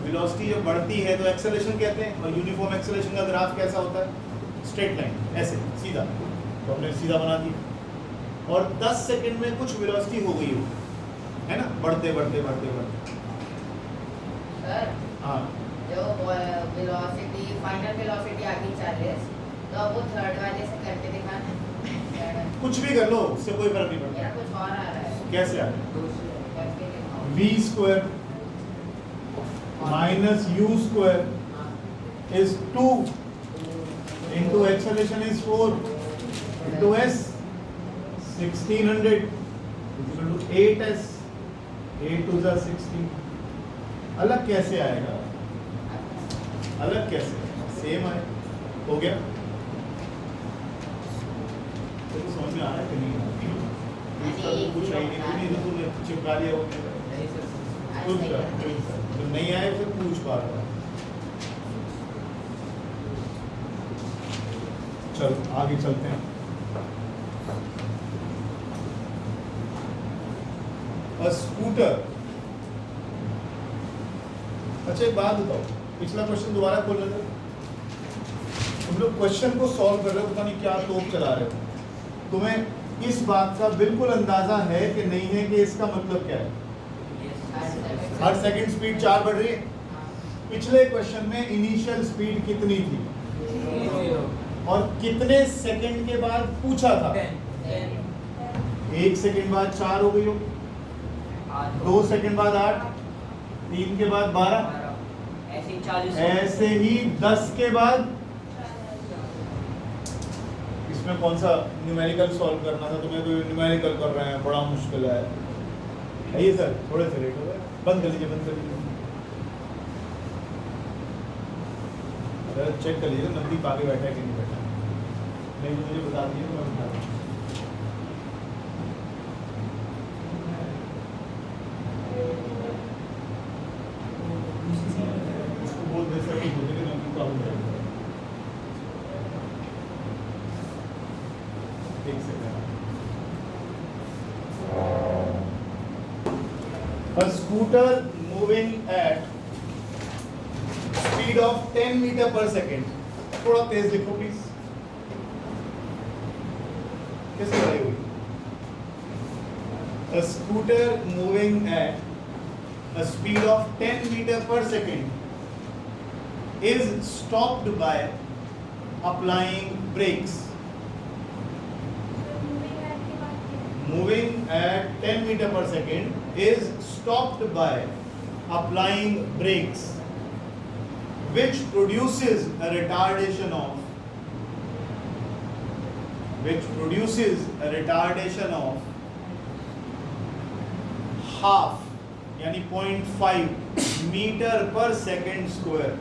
S1: वेलोसिटी जब बढ़ती है तो एक्सेलरेशन कहते हैं, और यूनिफॉर्म एक्सेलरेशन का ग्राफ कैसा होता है? स्ट्रेट लाइन, ऐसे सीधा। तो हमने सीधा बना दिया और 10 सेकंड में कुछ वेलोसिटी हो गई हो, है ना, बढ़ते बढ़ते बढ़ते बढ़ते।
S6: सर
S1: हाँ,
S6: जो वेलोसिटी फाइनल वेलोसिटी आ गई 40, तो अब वो थर्ड वाले से करके दिखाना।
S1: कुछ भी कर लो, उससे कोई फर्क नहीं
S6: मेरा
S1: पड़ता।
S6: कुछ और आ रहा है,
S1: कैसे आ रहा
S6: करके दिखाओ।
S1: है? v square minus u square is 2 into acceleration is 4 into s 1600 equal to 8s 8 to the 16। अलग कैसे आएगा? अलग कैसे? सेम आए। हो गया? तो समझ में आ रहा है कि नहीं? कुछ नहीं तो तुमने चिपका लिया हो।
S2: नहीं सर।
S1: कुछ तो नहीं आए फिर पूछ पा रहा। चलो आगे चलते हैं। स्कूटर। अच्छा एक बात बताओ, पिछला क्वेश्चन दोबारा खोल लेते। तुम लोग क्वेश्चन को सॉल्व कर रहे हो, पता नहीं क्या तोप चला रहे हो। तुम्हें इस बात का बिल्कुल अंदाजा है कि नहीं है कि इसका मतलब क्या है? हर सेकंड स्पीड 4 बढ़ रही है। पिछले क्वेश्चन में इनिशियल स्पीड कितनी थी और कितने सेकंड के बाद पूछा था? 1 सेकंड बाद 4 हो गई हो, 2 सेकंड बाद 8, 3 के बाद 12,
S3: ऐसे ही 40।
S1: ऐसे ही 10 के बाद। इसमें कौन सा न्यूमेरिकल सॉल्व करना था तुम्हें? तो न्यूमेरिकल कर रहे हैं, बड़ा मुश्किल है ये सर। थोड़े से लेट हो गए, बंद कर लीजिए, बंद कर लीजिए। चेक कर लीजिए नजदीक आगे बैठा है कि नहीं बैठा। नहीं तो मुझे बता दीजिए, मैं बता दूँ। उसको बोल दे सर, मुझे कि नजदीक का हो जाएगा। एक second. A scooter moving at speed of 10 meter per second। थोड़ा तेज लिखो प्लीज। कैसे बढ़ी हुई? A scooter moving at a speed of 10 meter per second is stopped by applying brakes। Moving at 10 meter per second is stopped by applying brakes, which produces a retardation of half, यानी 0.5 meter per second square।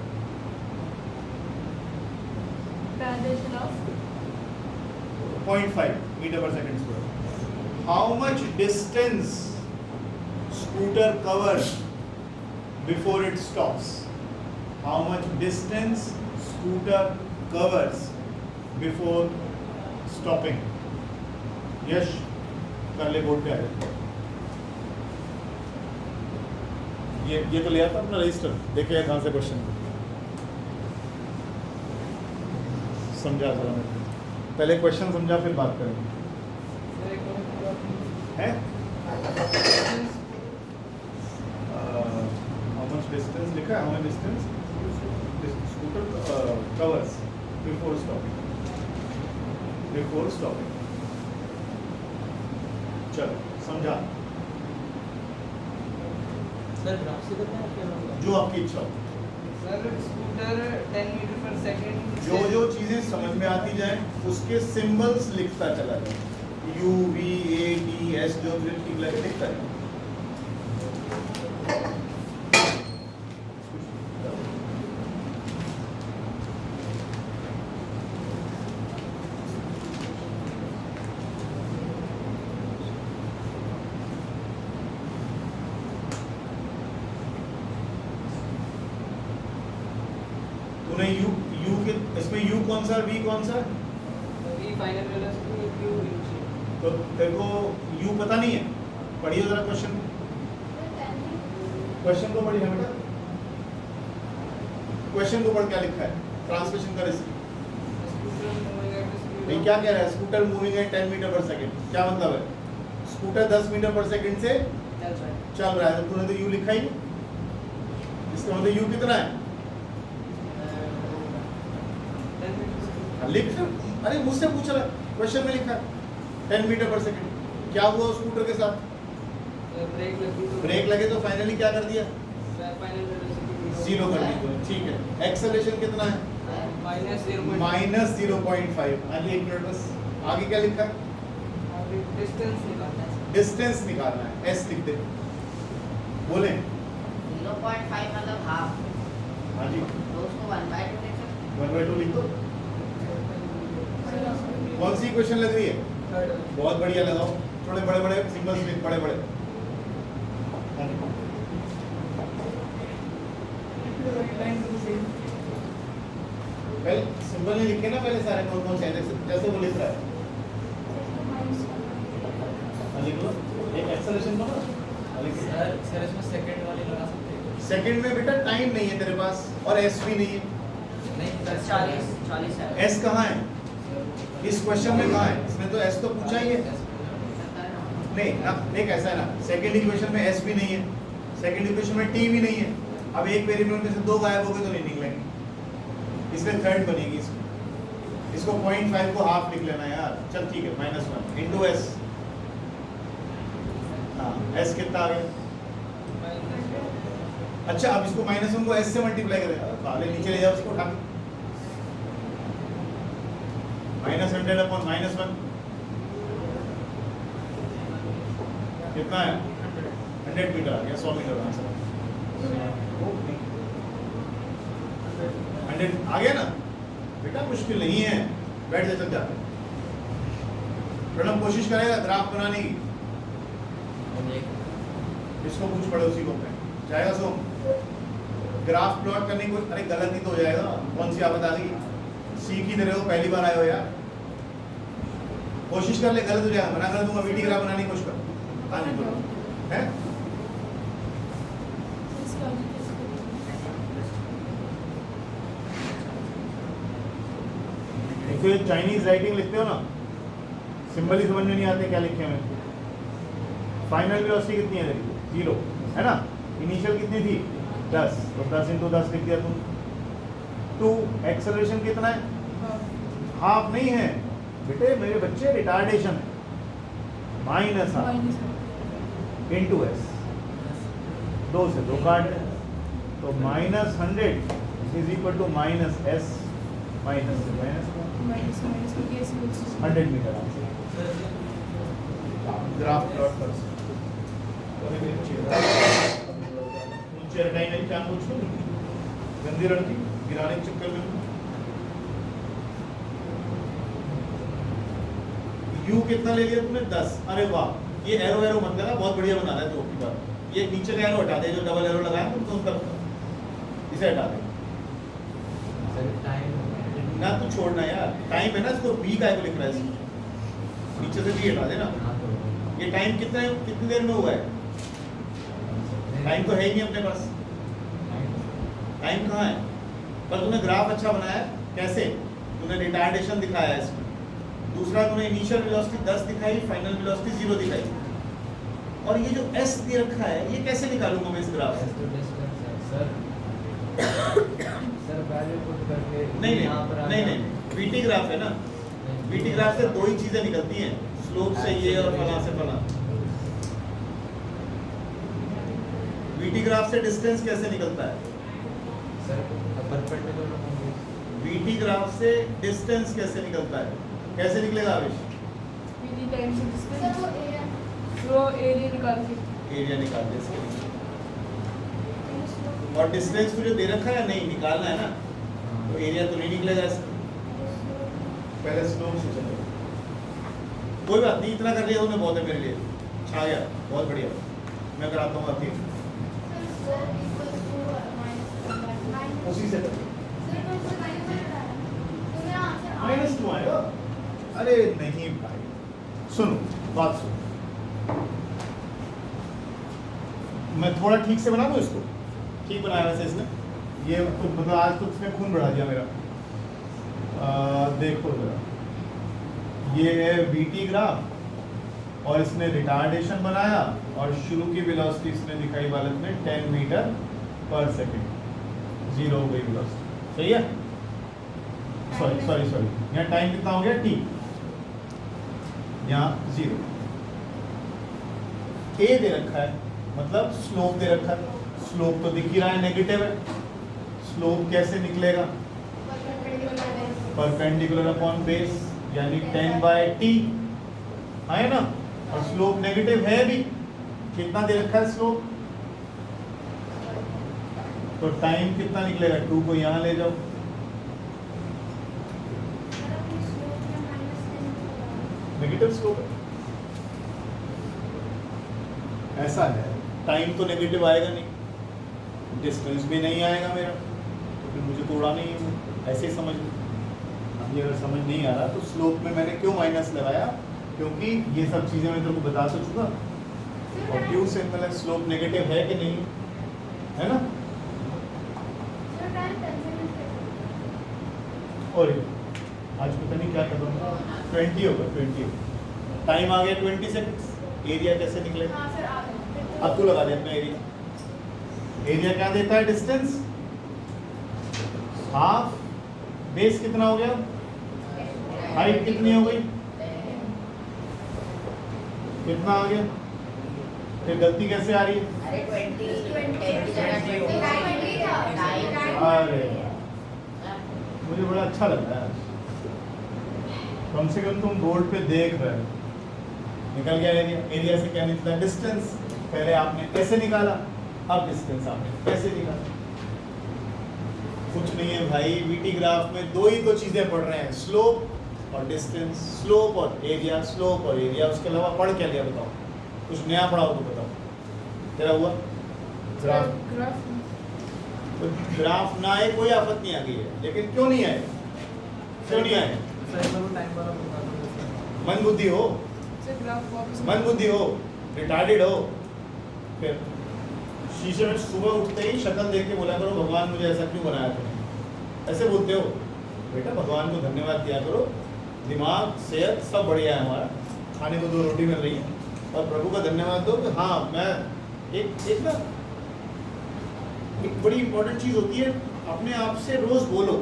S4: Transition of
S1: 0.5 meter per second square। How much distance scooter covers before it stops? How much distance scooter covers before stopping. Yash कर ले, बोर्ड पे आ जाए। ये तो ले आता अपना रजिस्टर, देखिए कहाँ से क्वेश्चन समझा जरा मेरे को। पहले क्वेश्चन समझा फिर बात करेंगे। है हाउ मच डिस्टेंस लिखा है, how much distance scooter covers before stopping. चलो समझा,
S2: सर ग्राफ से करना है क्या?
S1: जो आपकी इच्छा हो।
S3: Sir scooter 10 metre per second
S1: जो जो चीजें समझ में आती जाए उसके सिंबल्स लिखता चला जाए, U V A T S जो भी ठीक लगे लिखता है। तूने U के इसमें U कौन सा V कौन सा,
S3: वी फाइनल वेलोसिटी क्यू इंची।
S1: तो तेरे को U पता नहीं है, पढ़िए जरा क्वेश्चन को पढ़िए बेटा, क्वेश्चन को पढ़ क्या लिखा है, ट्रांसलेशन कर इसकी।
S3: Scooter moving at the speed
S1: ये क्या कह रहा है, scooter moving at 10 metre per second, क्या मतलब है, स्कूटर 10 मीटर पर सेकंड से चल रहा है, तो तूने तो U लिखा ही नहीं। इसका मतलब U कितना है, लिख फिर। अरे मुझसे पूछ रहा है, क्वेश्चन में लिखा है 10 मीटर पर सेकंड। क्या हुआ स्कूटर के साथ,
S3: ब्रेक लगी तो
S1: ब्रेक लगे तो फाइनली क्या कर दिया,
S3: फाइनल वेलोसिटी
S1: जीरो कर दी। ठीक है, एक्सेलरेशन कितना है,
S3: -0.5
S1: माइनस 0.5। आगे एक मिनट बस, आगे क्या लिखा है,
S3: डिस्टेंस निकालना है।
S1: डिस्टेंस निकालना है, एस लिख दे, बोले
S6: 0.5 मतलब हाफ,
S1: हाँ जी,
S6: तो उसको 1/2 लिख सकते
S1: 1/2 लिख दो। कौन सी क्वेश्चन लग रही है, बहुत बढ़िया लगाओ, थोड़े बड़े बड़े सिंबल्स लिख, बड़े बड़े। पहले सिंबल नहीं लिखे ना, पहले सारे कौन कौन से हैं, जैसे वो लिख रहा है। हाँ, लिख लो, एक एक्सेलरेशन दो ना, हाँ, लिख लो।
S2: सर इसमें सेकंड वाली लगा सकते हैं?
S1: सेकंड में बेटा टाइम नहीं है तेरे पास, और एस भी नहीं है।
S2: नहीं सर 40 है।
S1: एस कहाँ है, इस क्वेश्चन में कहाँ है, इसमें तो एस तो पूछा ही है। नहीं ना, देख ऐसा है ना, सेकंड इक्वेशन में एस भी नहीं है, सेकंड इक्वेशन में टी भी नहीं है। अब एक वेरिएबल में से दो गायब हो गए तो नहीं निकलेंगे, इसलिए थर्ड बनेगी इसमें। इसको 0.5 को हाफ लिख लेना यार, चल ठीक है, -1 इंटू एस। हाँ, एस कितना आ गया, अच्छा अब इसको -1 को एस से मल्टीप्लाई करेगा, पहले नीचे ले जाओ उसको उठा के, -100 अपॉन -1 कितना है, 100 मीटर आ गया, 100 मीटर आंसर 100 आ गया ना बेटा, मुश्किल नहीं है, बैठ जा, चल जा। प्रणव कोशिश करेगा ग्राफ बनाने की, इसको पूछ पड़ोसी को जाएगा सो ग्राफ प्लॉट करने को, अरे गलत ही तो हो जाएगा, कौन सी आफत आ गई, सीख ही दे रहे हो, पहली बार आए हो यार, कोशिश कर ले, गलत हो जाएगा, मना कर दूंगा, वीटी ग्राफ बनाने की कोशिश कर, हाँ जी बोलो, है तो चाइनीज राइटिंग लिखते हो ना, सिंबल ही समझ में नहीं आते क्या लिखे हैं। फाइनल वेलोसिटी कितनी है तेरी, 0 है ना, इनिशियल कितनी थी 10, तो 10 × 10 लिख दिया तुम। 2 एक्सेलरेशन कितना है, हाफ नहीं है बेटे, मेरे बच्चे रिटार्डेशन है, -1/2 इंटू एस, 2 से 2 काट, तो -100 is equal to -s minus से -100 मीटर आंसर। ग्राफ प्लॉट कर चेयर नहीं क्या पूछो, गंदी लड़की गिराने के चक्कर में। यू कितना ले लिया तुमने, 10। अरे वाह, ये एरो एरो मत लगा, बहुत बढ़िया बना रहा है तो की बात। ये नीचे का एरो हटा दे, जो डबल एरो लगाया तुम तो उसका इसे हटा दे, ना तू छोड़ना यार, टाइम है ना, इसको बी का को लिख रहा है इसको, नीचे से बी हटा देना।
S2: हाँ, तो
S1: ये टाइम कितनी देर में हुआ है? टाइम तो है ही नहीं अपने पास, टाइम कहाँ है? पर तूने ग्राफ अच्छा बनाया है, कैसे? तूने रिटार्डेशन दिखाया है इसमें, दूसरा तूने इनिशियल वेलोसिटी 10 दिखाई, फाइनल वेलोसिटी 0 दिखाई, और ये जो s दे रखा है ये कैसे निकालूंगा मैं इस ग्राफ से?
S2: सर वैल्यू पुट करके
S1: नहीं
S2: यहाँ पर
S1: नहीं नहीं नहीं, वीटी ग्राफ है ना, वीटी ग्राफ से दो ही चीजें निकलती हैं, स्लोप से ये और फला से फला। वीटी ग्राफ से डिस्टेंस कैसे निकलता है?
S2: सर परपेंडिकुलर होंगे।
S1: वीटी ग्राफ से डिस्टेंस कैसे निकलता है? कैसे निकलेगा आवेश?
S4: पीडी टाइम से
S5: सर
S4: डिस्टेंस
S5: वो एरिया
S4: वो एरिया निकाल के
S1: एरिया निकाल दे इसके लिए। और डिस्टेंस तुझे दे रखा है नहीं, निकालना है ना, तो एरिया तो नहीं निकलेगा इसका। पहले स्लोप से चलो, कोई बात नहीं, इतना कर लिया तूने बहुत है मेरे लिए, छा गया, बहुत बढ़िया। मैं कराता हूँ आपकी उसी से -2 आएगा। अरे नहीं भाई, सुनो बात सुनो, मैं थोड़ा ठीक से बना दूँ इसको, ठीक बनाया वैसे इसने, ये तो मतलब आज तो इसने खून बढ़ा दिया मेरा। देखो जरा, ये है वीटी ग्राफ और इसने रिटार्डेशन बनाया और शुरू की वेलोसिटी इसने दिखाई बालक में 10 मीटर पर सेकंड, 0 हो गई वेलोसिटी, सही है? सॉरी यहाँ टाइम कितना हो गया t, यहाँ 0, a दे रखा है मतलब स्लोप दे रखा है, स्लोप तो दिख ही रहा है नेगेटिव है, स्लोप कैसे निकलेगा? परपेंडिकुलर अपॉन बेस, यानी 10/t है ना, और स्लोप नेगेटिव है भी, कितना दे रखा है स्लोप, तो टाइम कितना निकलेगा? 2 को यहाँ ले जाओ, नेगेटिव स्लोप है, ऐसा है, टाइम तो नेगेटिव आएगा नहीं, डिस्टेंस भी नहीं आएगा मेरा, तो फिर मुझे तो उड़ाना ही है, ऐसे ही समझ लो। अब ये अगर समझ नहीं आ रहा तो स्लोप में मैंने क्यों माइनस लगाया, क्योंकि ये सब चीज़ें मैं तेरे को बता तो चुका, और क्यों से मतलब स्लोप नेगेटिव है कि नहीं है ना। और आज पता नहीं क्या कर रहा हूँ, 20 होगा, 20 टाइम आ गया 20 सेकंड्स, एरिया कैसे निकलेगा? अब तू लगा दे अपना एरिया, एरिया क्या देता है? डिस्टेंस हाफ, बेस कितना हो गया, हाइट कितनी हो गई, कितना आ गया, फिर गलती कैसे आ रही है? अरे मुझे बड़ा अच्छा लग रहा है, कम से कम तुम बोर्ड पे देख रहे हो, निकल गया एरिया। एरिया से क्या निकलता है? डिस्टेंस। पहले आपने कैसे निकाला, अब डिस्टेंस आपने कैसे निकाला? कुछ नहीं है भाई, वीटी ग्राफ में दो ही तो चीजें पढ़ रहे हैं, स्लोप और डिस्टेंस, स्लोप और एरिया, स्लोप और एरिया, उसके अलावा पढ़ क्या लिया बताओ? कुछ नया पढ़ाओ तो बताओ, तेरा हुआ ग्राफ? तो ग्राफ ना आए कोई आफत नहीं आ गई है, लेकिन क्यों नहीं आए? क्यों नहीं आए? मन बुद्धि हो, मन बुद्धि हो, रिटार्डेड हो। फिर शीशे में सुबह उठते ही शक्ल देख के बोला करो भगवान मुझे ऐसा क्यों बनाया तुमने, ऐसे बोलते हो बेटा, भगवान को धन्यवाद दिया करो, दिमाग सेहत सब बढ़िया है हमारा, खाने को 2 रोटी मिल रही है, और प्रभु का धन्यवाद दो कि हाँ मैं एक ना एक बड़ी इंपॉर्टेंट चीज़ होती है, अपने आप से रोज बोलो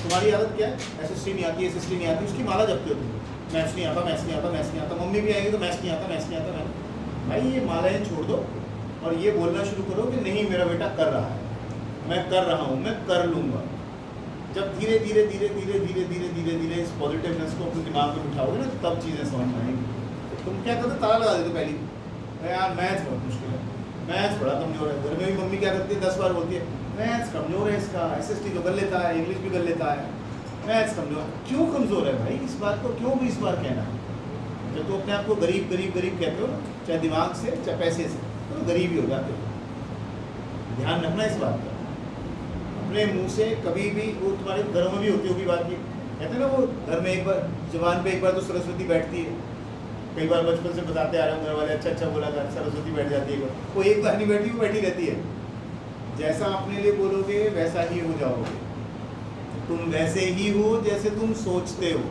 S1: तुम्हारी आदत क्या है, एसएसटी नहीं आती, एसएसटी नहीं आती, उसकी माला जपते हो तुम, मैथ्स नहीं आता, मैथ्स नहीं आता, मैथ्स नहीं आता, मम्मी भी आएगी तो मैथ्स नहीं आता, मैथ्स नहीं आता। भाई ये मालाएं छोड़ दो और ये बोलना शुरू करो कि नहीं मेरा बेटा कर रहा है, मैं कर रहा हूँ, मैं कर लूँगा। जब धीरे धीरे धीरे धीरे धीरे धीरे धीरे धीरे इस पॉजिटिवनेस को अपने दिमाग में बिठाओगे ना, तब चीज़ें समझ में आएंगी। तुम क्या करते, ताला लगा देते पहली, यार मैथ्स बहुत मुश्किल है, मैथ्स बड़ा कमजोर है। घर में भी मम्मी क्या करती है, 10 बार बोलती है मैथ्स कमजोर है इसका, एसएसटी तो कर लेता है, इंग्लिश भी कर लेता है, मैथ्स कमजोर। क्यों कमजोर है भाई, इस बात को क्यों भी इस बार कहना? जब तो अपने आप को गरीब गरीब गरीब कहते हो ना, चाहे दिमाग से चाहे पैसे से, तो गरीब ही हो जाते हो। ध्यान रखना इस बात का, अपने मुंह से कभी भी, वो तुम्हारे घरों में भी होती होगी बात ये, कहते हैं ना वो घर में एक बार जवान पे एक बार तो सरस्वती बैठती है, कई बार बचपन से बताते आ रहे हैं घर वाले, अच्छा अच्छा बोला था, सरस्वती बैठ जाती है, वो एक बार नहीं बैठी, वो बैठी रहती है। जैसा अपने लिए बोलोगे वैसा ही हो जाओगे। तुम वैसे ही हो जैसे तुम सोचते हो।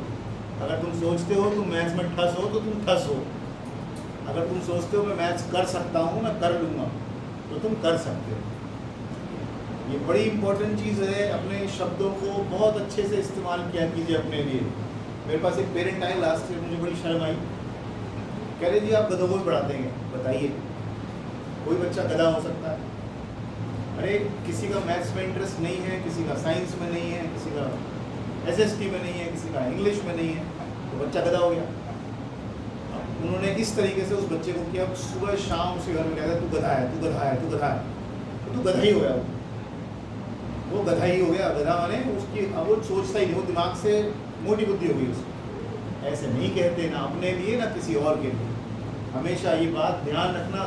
S1: अगर तुम सोचते हो तुम मैथ्स में ठस हो तो तुम ठस हो। अगर तुम सोचते हो मैं मैथ्स कर सकता हूँ, मैं कर लूँगा, तो तुम कर सकते हो। ये बड़ी इंपॉर्टेंट चीज़ है। अपने शब्दों को बहुत अच्छे से इस्तेमाल किया कीजिए अपने लिए। मेरे पास एक पेरेंट आए लास्ट ईयर, मुझे बड़ी शर्म आई, कह रहे जी आप गधों को भी पढ़ाते हैं, बताइए कोई बच्चा गधा हो सकता है? अरे किसी का मैथ्स में इंटरेस्ट नहीं है, किसी का साइंस में नहीं है, किसी का SST में नहीं है, किसी का इंग्लिश में नहीं है, तो बच्चा गधा हो गया। उन्होंने इस तरीके से उस बच्चे को किया, सुबह शाम उसे घर में कहता तू गधा है, तू गधा है, तू गधा है, तो तू गधा ही हो गया। वो गधा ही हो गया। गधा माने उसकी, अब वो सोचता ही नहीं, वो दिमाग से मोटी बुद्धि हो गई उसकी। ऐसे नहीं कहते ना अपने लिए ना किसी और के लिए। हमेशा ये बात ध्यान रखना,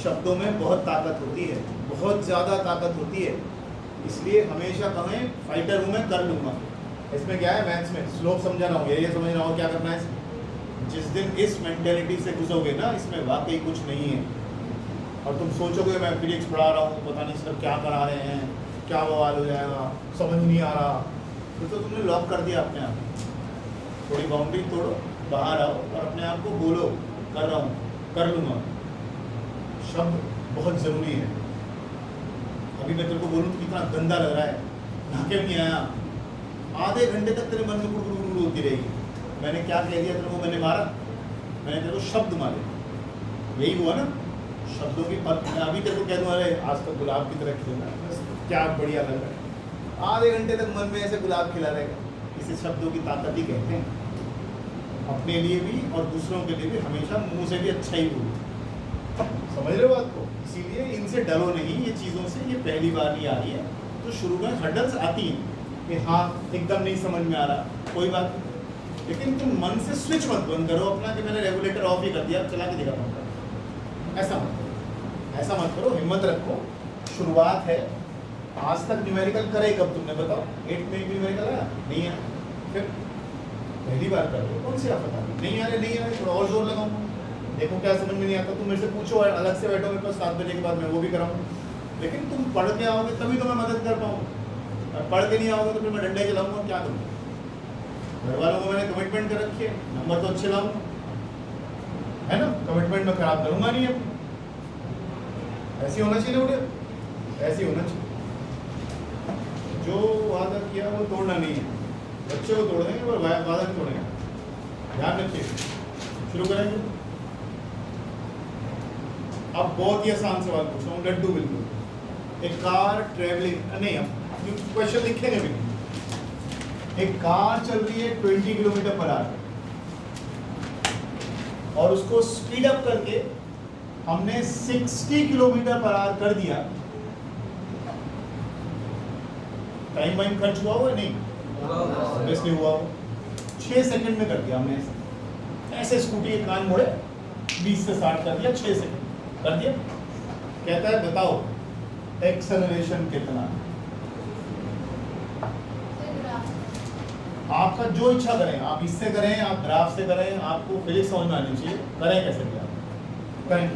S1: शब्दों में बहुत ताकत होती है, बहुत ज़्यादा ताकत होती है। इसलिए हमेशा कहें फाइटर हूँ मैं, कर लूँगा। इसमें क्या है, मैथ्स में स्लोप समझाना हो, ये समझना हो क्या करना है इसमें। जिस दिन इस मेंटेलिटी से घुसोगे ना, इसमें वाकई कुछ नहीं है, और तुम सोचोगे मैं फिजिक्स पढ़ा रहा हूँ, पता नहीं सर क्या करा रहे हैं, क्या बवाल हो जाएगा, समझ नहीं आ रहा, तो तुमने लॉक कर दिया अपने आप। थोड़ी बाउंड्री तोड़ो, बाहर आओ और अपने आप को बोलो कर रहा हूँ, कर लूँगा। शब्द बहुत ज़रूरी है। अभी मैं तेरे को बोलूँ तो कितना गंदा लग रहा है, नहाके भी नहीं आया, आधे घंटे तक तेरे मन में गुड़गुड़ होती रहेगी। मैंने क्या कह दिया तेरे को, मैंने मारा, मैंने तेरे को शब्द मारे, यही हुआ ना शब्दों की। अभी तेरे को कह दूँ अरे आज तक गुलाब की तरह खिलना, क्या बढ़िया लग रहा है, आधे घंटे तक मन में ऐसे गुलाब खिला रहेगा। इसे शब्दों की ताकत ही कहते हैं। अपने लिए भी और दूसरों के लिए भी हमेशा मुंह से भी अच्छा ही बोलो। समझ रहे हो बात को? इसीलिए इनसे डरो नहीं, ये चीज़ों से, ये पहली बार नहीं आ रही है तो शुरू में हर्डल्स आती हैं कि हाँ एकदम नहीं समझ में आ रहा, कोई बात नहीं, लेकिन तुम मन से स्विच मत बंद करो अपना कि मैंने रेगुलेटर ऑफ ही कर दिया, चला के दिखा पाऊंगा। ऐसा मत करो, ऐसा मत करो, हिम्मत रखो, शुरुआत है। आज तक न्यूमेरिकल करे कब तुमने बताओ? 8th में न्यूमेरिकल आया नहीं है, फिर पहली बार कर रहे हो, कौन सी आफत आ गई? नहीं आ रहे, नहीं आ रहे, थोड़ा और जोर लगाऊंगा, देखो क्या समझ में नहीं आता, तुम मेरे से पूछो, अलग से बैठो मेरे पास 7 बजे के बाद, मैं वो भी कराऊंगा। लेकिन तुम पढ़ के आओगे तभी तो मैं मदद कर पाऊंगा, और पढ़ के नहीं आओगे तो फिर मैं डंडे चलाऊंगा, क्या करूँगा? घर वालों को मैंने कमिटमेंट कर रखी है, नंबर तो अच्छे लाऊंगा, है ना? कमिटमेंट में खराब करूंगा नहीं है। ऐसी होना चाहिए उठे, ऐसी होना चाहिए। जो वादा किया वो तोड़ना नहीं है। बच्चे को तोड़ देंगे पर वादा नहीं तोड़ेंगे, ध्यान रखिए। शुरू करेंगे। अब बहुत ही आसान सवाल पूछ रहा हूँ, लड्डू बिल्कुल। एक कार ट्रेवलिंग, नहीं हम क्वेश्चन लिखेंगे भी नहीं। एक कार चल रही है 20 किलोमीटर पर आवर और उसको स्पीड अप करके हमने 60 किलोमीटर पर आवर कर दिया। टाइम वाइम खर्च हुआ हो नहीं? इसलिए हुआ हो 6 सेकंड में कर दिया हमने। ऐसे स्कूटी के कान मोड़े, 20 से 60 कर दिया, 6 सेकंड कर दिया। कहता है बताओ एक्सेलरेशन कितना? आपका जो इच्छा करें, आप इससे करें, आप ग्राफ से करें, आपको फिजिक्स समझ में आनी चाहिए, करें कैसे भी आप करें।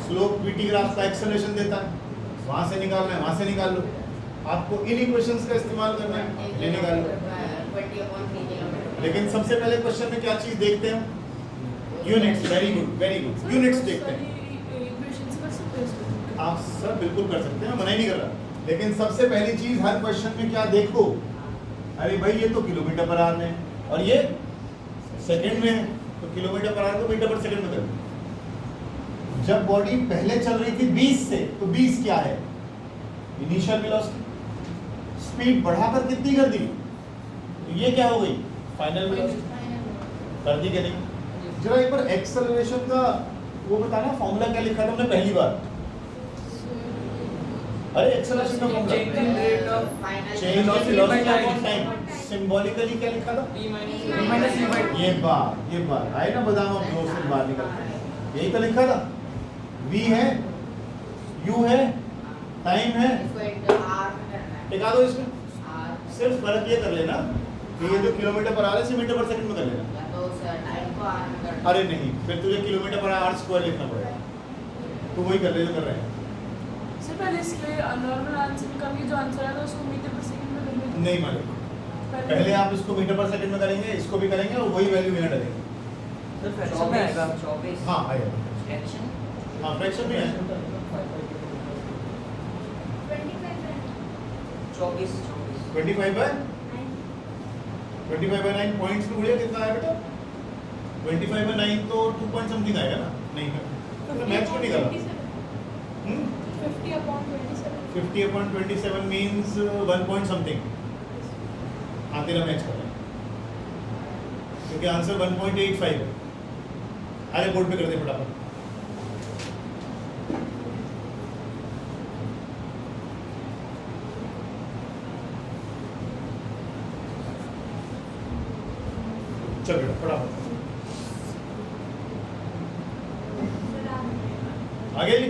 S1: स्लोप VT ग्राफ का एक्सेलरेशन देता है, वहां से निकालना है, वहां से निकाल लो। आपको इन इक्वेशंस का इस्तेमाल करना है, ये निकाल लो। लेकिन सबसे पहले क्वेश्चन में क्या चीज देखते हैं? Units. Very good, very good, units देखते हैं। आप सब बिल्कुल कर सकते हैं, मना ही नहीं कर रहा, लेकिन सबसे पहली चीज हर क्वेश्चन में क्या देखो? अरे भाई ये तो किलोमीटर पर आवर में है और ये सेकंड में है, तो किलोमीटर पर आवर को मीटर पर सेकंड में कर। जब बॉडी पहले चल रही थी 20 से, तो 20 क्या है? Initial velocity. स्पीड बढ़ाकर कितनी कर दी? तो ये क्या हो गई? Final velocity. कर दी क्या नहीं? जरा एक बार एक्सेलरेशन का वो बताना, फॉर्मूला क्या लिखा था हमने पहली बार? अरे एक्सेलरेशन का formula
S3: change in rate of
S1: change of velocity upon time. Symbolically क्या लिखा था?
S3: t - v/।
S1: ये बात आई ना, बादाम अब जोर से बाहर निकलते हैं, यही तो लिखा था। v है, u है, टाइम है,
S6: इसको इंटू आर में करना है।
S1: टिका दो इसमें।
S6: आर
S1: सिर्फ फर्क ये कर लेना कि ये जो किलोमीटर पर आवर है इसे मीटर पर सेकंड में कर लेना।
S6: या तो उस टाइम को आर में करना।
S1: अरे नहीं, फिर तुझे किलोमीटर पर आवर स्क्वायर लिखना पड़ेगा। तो वही कर ले जो कर रहे हैं।
S4: सर पहले इसके नॉर्मल आंसर निकाल के जो आंसर आएगा उसको मीटर पर सेकंड में कर लेंगे।
S1: नहीं मालूम, पहले आप इसको मीटर पर सेकंड में करेंगे, इसको भी करेंगे और वही वैल्यू यहाँ डालेंगे।
S3: सर फ्रैक्शन में आएगा 24।
S1: हाँ आएगा,
S2: टेंशन
S1: हाँ फ्रैक्शन में है।
S2: 24
S1: 25 बाय 9 पॉइंट्स में गुड़िया कितना आया बेटा? 25 बाय 9 तो 2 पॉइंट समथिंग आएगा ना? नहीं है, तो मैथ्स को नहीं करा।
S4: 50/27
S1: 50/27 मींस 1 पॉइंट समथिंग। हाँ तेरा मैच कर रहा है क्योंकि आंसर 1.85 है। अरे बोर्ड पे कर दे फटाफट। चल बेटा फटाफट आगे जी।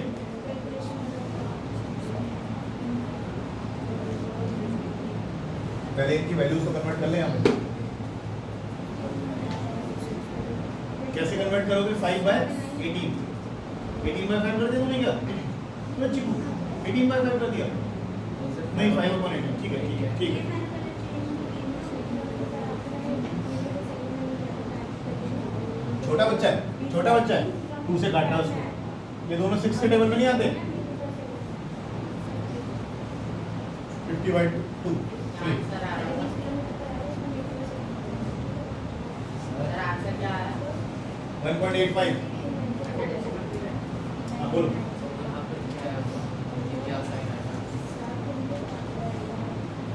S1: पहले इनकी वैल्यूज को कन्वर्ट कर लें यहाँ पे। कैसे कन्वर्ट करोगे? 5 बाय 18 बाय 5 कर दिया तुमने क्या? मैं चिकू 18 बाय 5 कर दिया। नहीं 5/18 ठीक है ठीक है ठीक है। छोटा बच्चा है 2 से काटना उसको। ये दोनों 6 के टेबल में नहीं आते। 50/2
S6: आंसर आ रहा है। सर आंसर क्या आ रहा है?
S1: 1.85। हाँ बोलो।
S2: यहाँ पर क्या है? ये क्या साइन आएगा?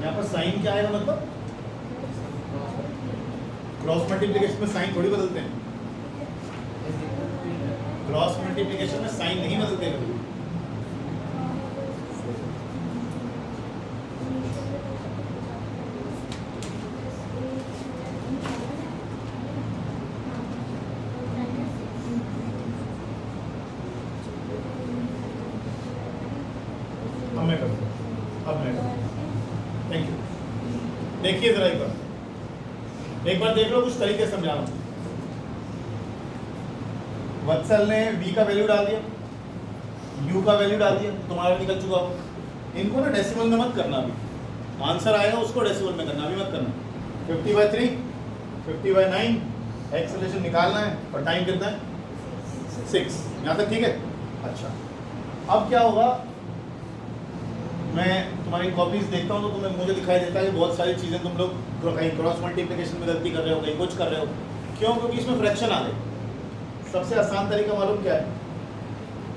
S1: यहाँ पर साइन क्या आएगा मतलब? क्रॉस मल्टीप्लिकेशन में साइन थोड़ी बदलते हैं। क्रॉस मल्टीप्लिकेशन में साइन नहीं बदलते कभी। अब मैं करूँ। Thank you. देखिए जरा एक बार देख लो, कुछ तरीके से समझा रहा हूँ। वत्सल ने v का वैल्यू डाल दिया, u का वैल्यू डाल दिया, तुम्हारा निकल चुका हो। इनको ना डेसिमल में मत करना। अभी आंसर आएगा उसको डेसिमल में करना, अभी मत करना। 50/3 50/9 एक्सेलरेशन निकालना है और टाइम कितना है? 6। यहाँ तक ठीक है? अच्छा, अब क्या होगा? मैं तुम्हारी कॉपीज देखता हूँ तो तुम्हें मुझे दिखाई देता है कि बहुत सारी चीज़ें तुम लोग कहीं क्रॉस मल्टीप्लिकेशन में गलती कर रहे हो, कहीं कुछ कर रहे हो। क्यों? क्योंकि इसमें फ्रैक्शन आ गए। सबसे आसान तरीका मालूम क्या है?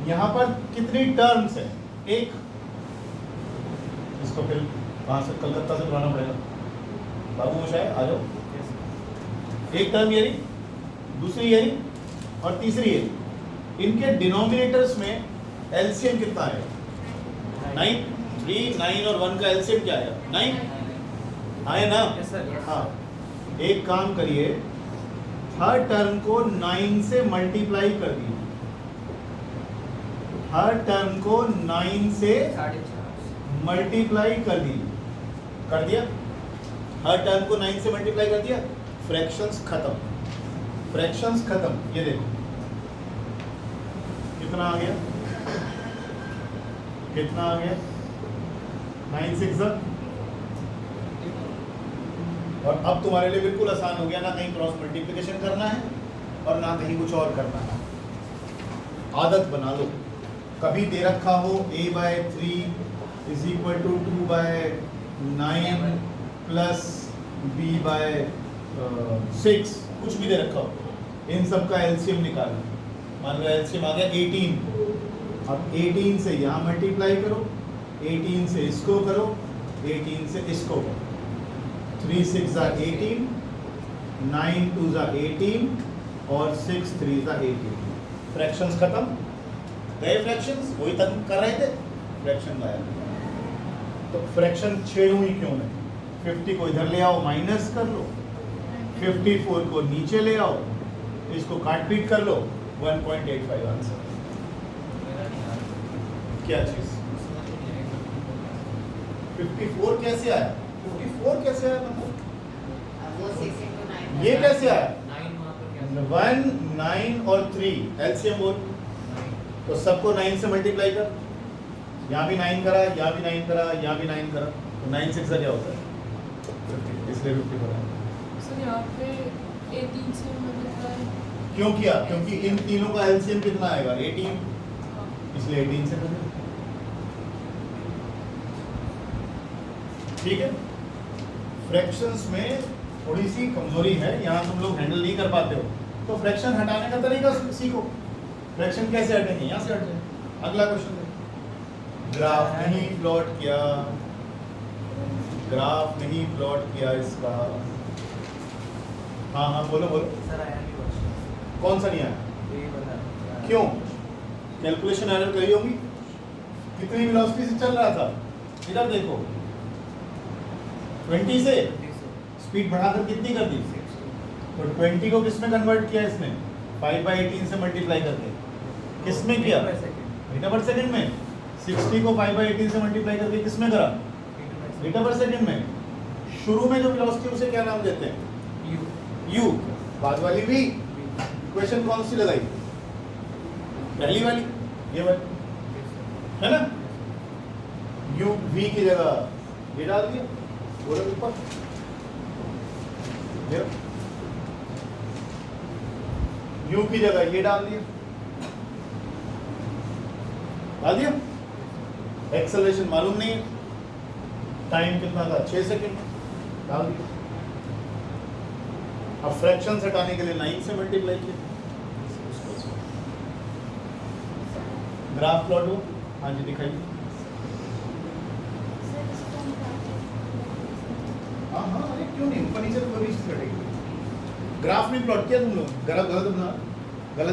S1: यहाँ पर कितनी टर्म्स है? एक, इसको फिर वहाँ से कलकत्ता से बुलाना पड़ेगा। बाबू मोशाय आ जाओ। एक टर्म ये रही, दूसरी ये रही और तीसरी ये। इनके डिनोमिनेटर्स में एलसीएम कितना है? 9। 3 9 और 1 का एलसीएम क्या है? 9 आए ना?
S3: Yes sir yes.
S1: हाँ, एक काम करिए, हर टर्म को 9 से मल्टीप्लाई कर दिए। हर टर्म को 9 से
S3: 4.5
S1: मल्टीप्लाई कर दिया। हर टर्म को 9 से मल्टीप्लाई कर दिया। फ्रैक्शंस खत्म। ये देखो कितना आ गया? 9 6 और अब तुम्हारे लिए बिल्कुल आसान हो गया, ना कहीं क्रॉस मल्टीप्लिकेशन करना है और ना कहीं कुछ और करना है। आदत बना लो, कभी दे रखा हो a/3 = 2/9 प्लस b/6, कुछ भी दे रखा हो, इन सब का एलसीएम निकालो। मान लो एलसीएम आ गया 18। अब 18 से यहाँ मल्टीप्लाई करो, 18 से इसको करो, 18 से इसको करो। 3 6 = 18, 9 2 = 18 और 6 3 = 18। फ्रैक्शंस खत्म गए। फ्रैक्शंस वही तक कर रहे थे, फ्रैक्शन गायब। तो फ्रैक्शन छेड़ूं ही क्यों मैं? 50 को इधर ले आओ, माइनस कर लो। 54 को नीचे ले आओ, इसको काट पीट कर लो। 1.85 आंसर। क्या चीज?
S2: समझ में नहीं आएगा
S1: 54 कैसे आया? 54 कैसे आया मतलब?
S6: अब वो 6 into 9
S1: ये कैसे आया?
S2: 9 वहाँ पर क्या
S1: 1 9 और 3 एलसीएम बोल,
S2: 9
S1: तो सबको 9 से मल्टीप्लाई कर, यहाँ भी 9 करा, यहाँ भी 9 करा, यहाँ भी 9 करा, तो 9 6 क्या होता है? 50, इसलिए 50 बना।
S4: सर यहाँ पे 18 से मल्टीप्लाई
S1: क्यों किया? क्योंकि इन तीनों का एलसीएम कितना आएगा? 18, इसलिए 18 से कर दिया। ठीक है, फ्रैक्शंस में थोड़ी सी कमजोरी है, यहाँ तुम लोग हैंडल नहीं कर पाते हो, तो फ्रैक्शन हटाने का तरीका सीखो। फ्रैक्शन कैसे हटेंगे? यहाँ से हट जाए। अगला क्वेश्चन है, ग्राफ नहीं प्लॉट किया, ग्राफ नहीं प्लॉट किया इसका। हाँ हाँ बोलो बोलो,
S3: सर आया नहीं क्वेश्चन,
S1: कौन सा नहीं आया?
S3: यही बता।
S1: क्यों? कैलकुलेशन एरर करी होगी। कितनी वेलोसिटी से चल रहा था? इधर देखो, 20 से स्पीड बढ़ाकर कितनी कर दी? तो 20 को किसमें कन्वर्ट किया इसने? 5/18 से मल्टीप्लाई करके। किसमें किया? मीटर पर सेकंड में। 60 को 5/18 से मल्टीप्लाई करके किसमें करा? मीटर पर सेकंड में। शुरू में जो वेलोसिटी उसे क्या नाम देते हैं? u। बाद वाली v। इक्वेशन कौन सी लगाई? पहली वाली, ये वाली, है ना? u v की जगह ये डाल दिया, बोलो ऊपर u की जगह ये डाल दिया, एक्सेलरेशन मालूम नहीं है, टाइम कितना था? 6 सेकंड, डाल दिया। अब फ्रैक्शन हटाने के लिए 9 से मल्टीप्लाई किया। ग्राफ प्लॉट हो? हाँ जी दिखाइए। हाँ हाँ, अरे क्यों नहीं, ऊपर नीचे तो कभी चीज घटेगी। ग्राफ नहीं प्लॉट किया तुम लोग, गलत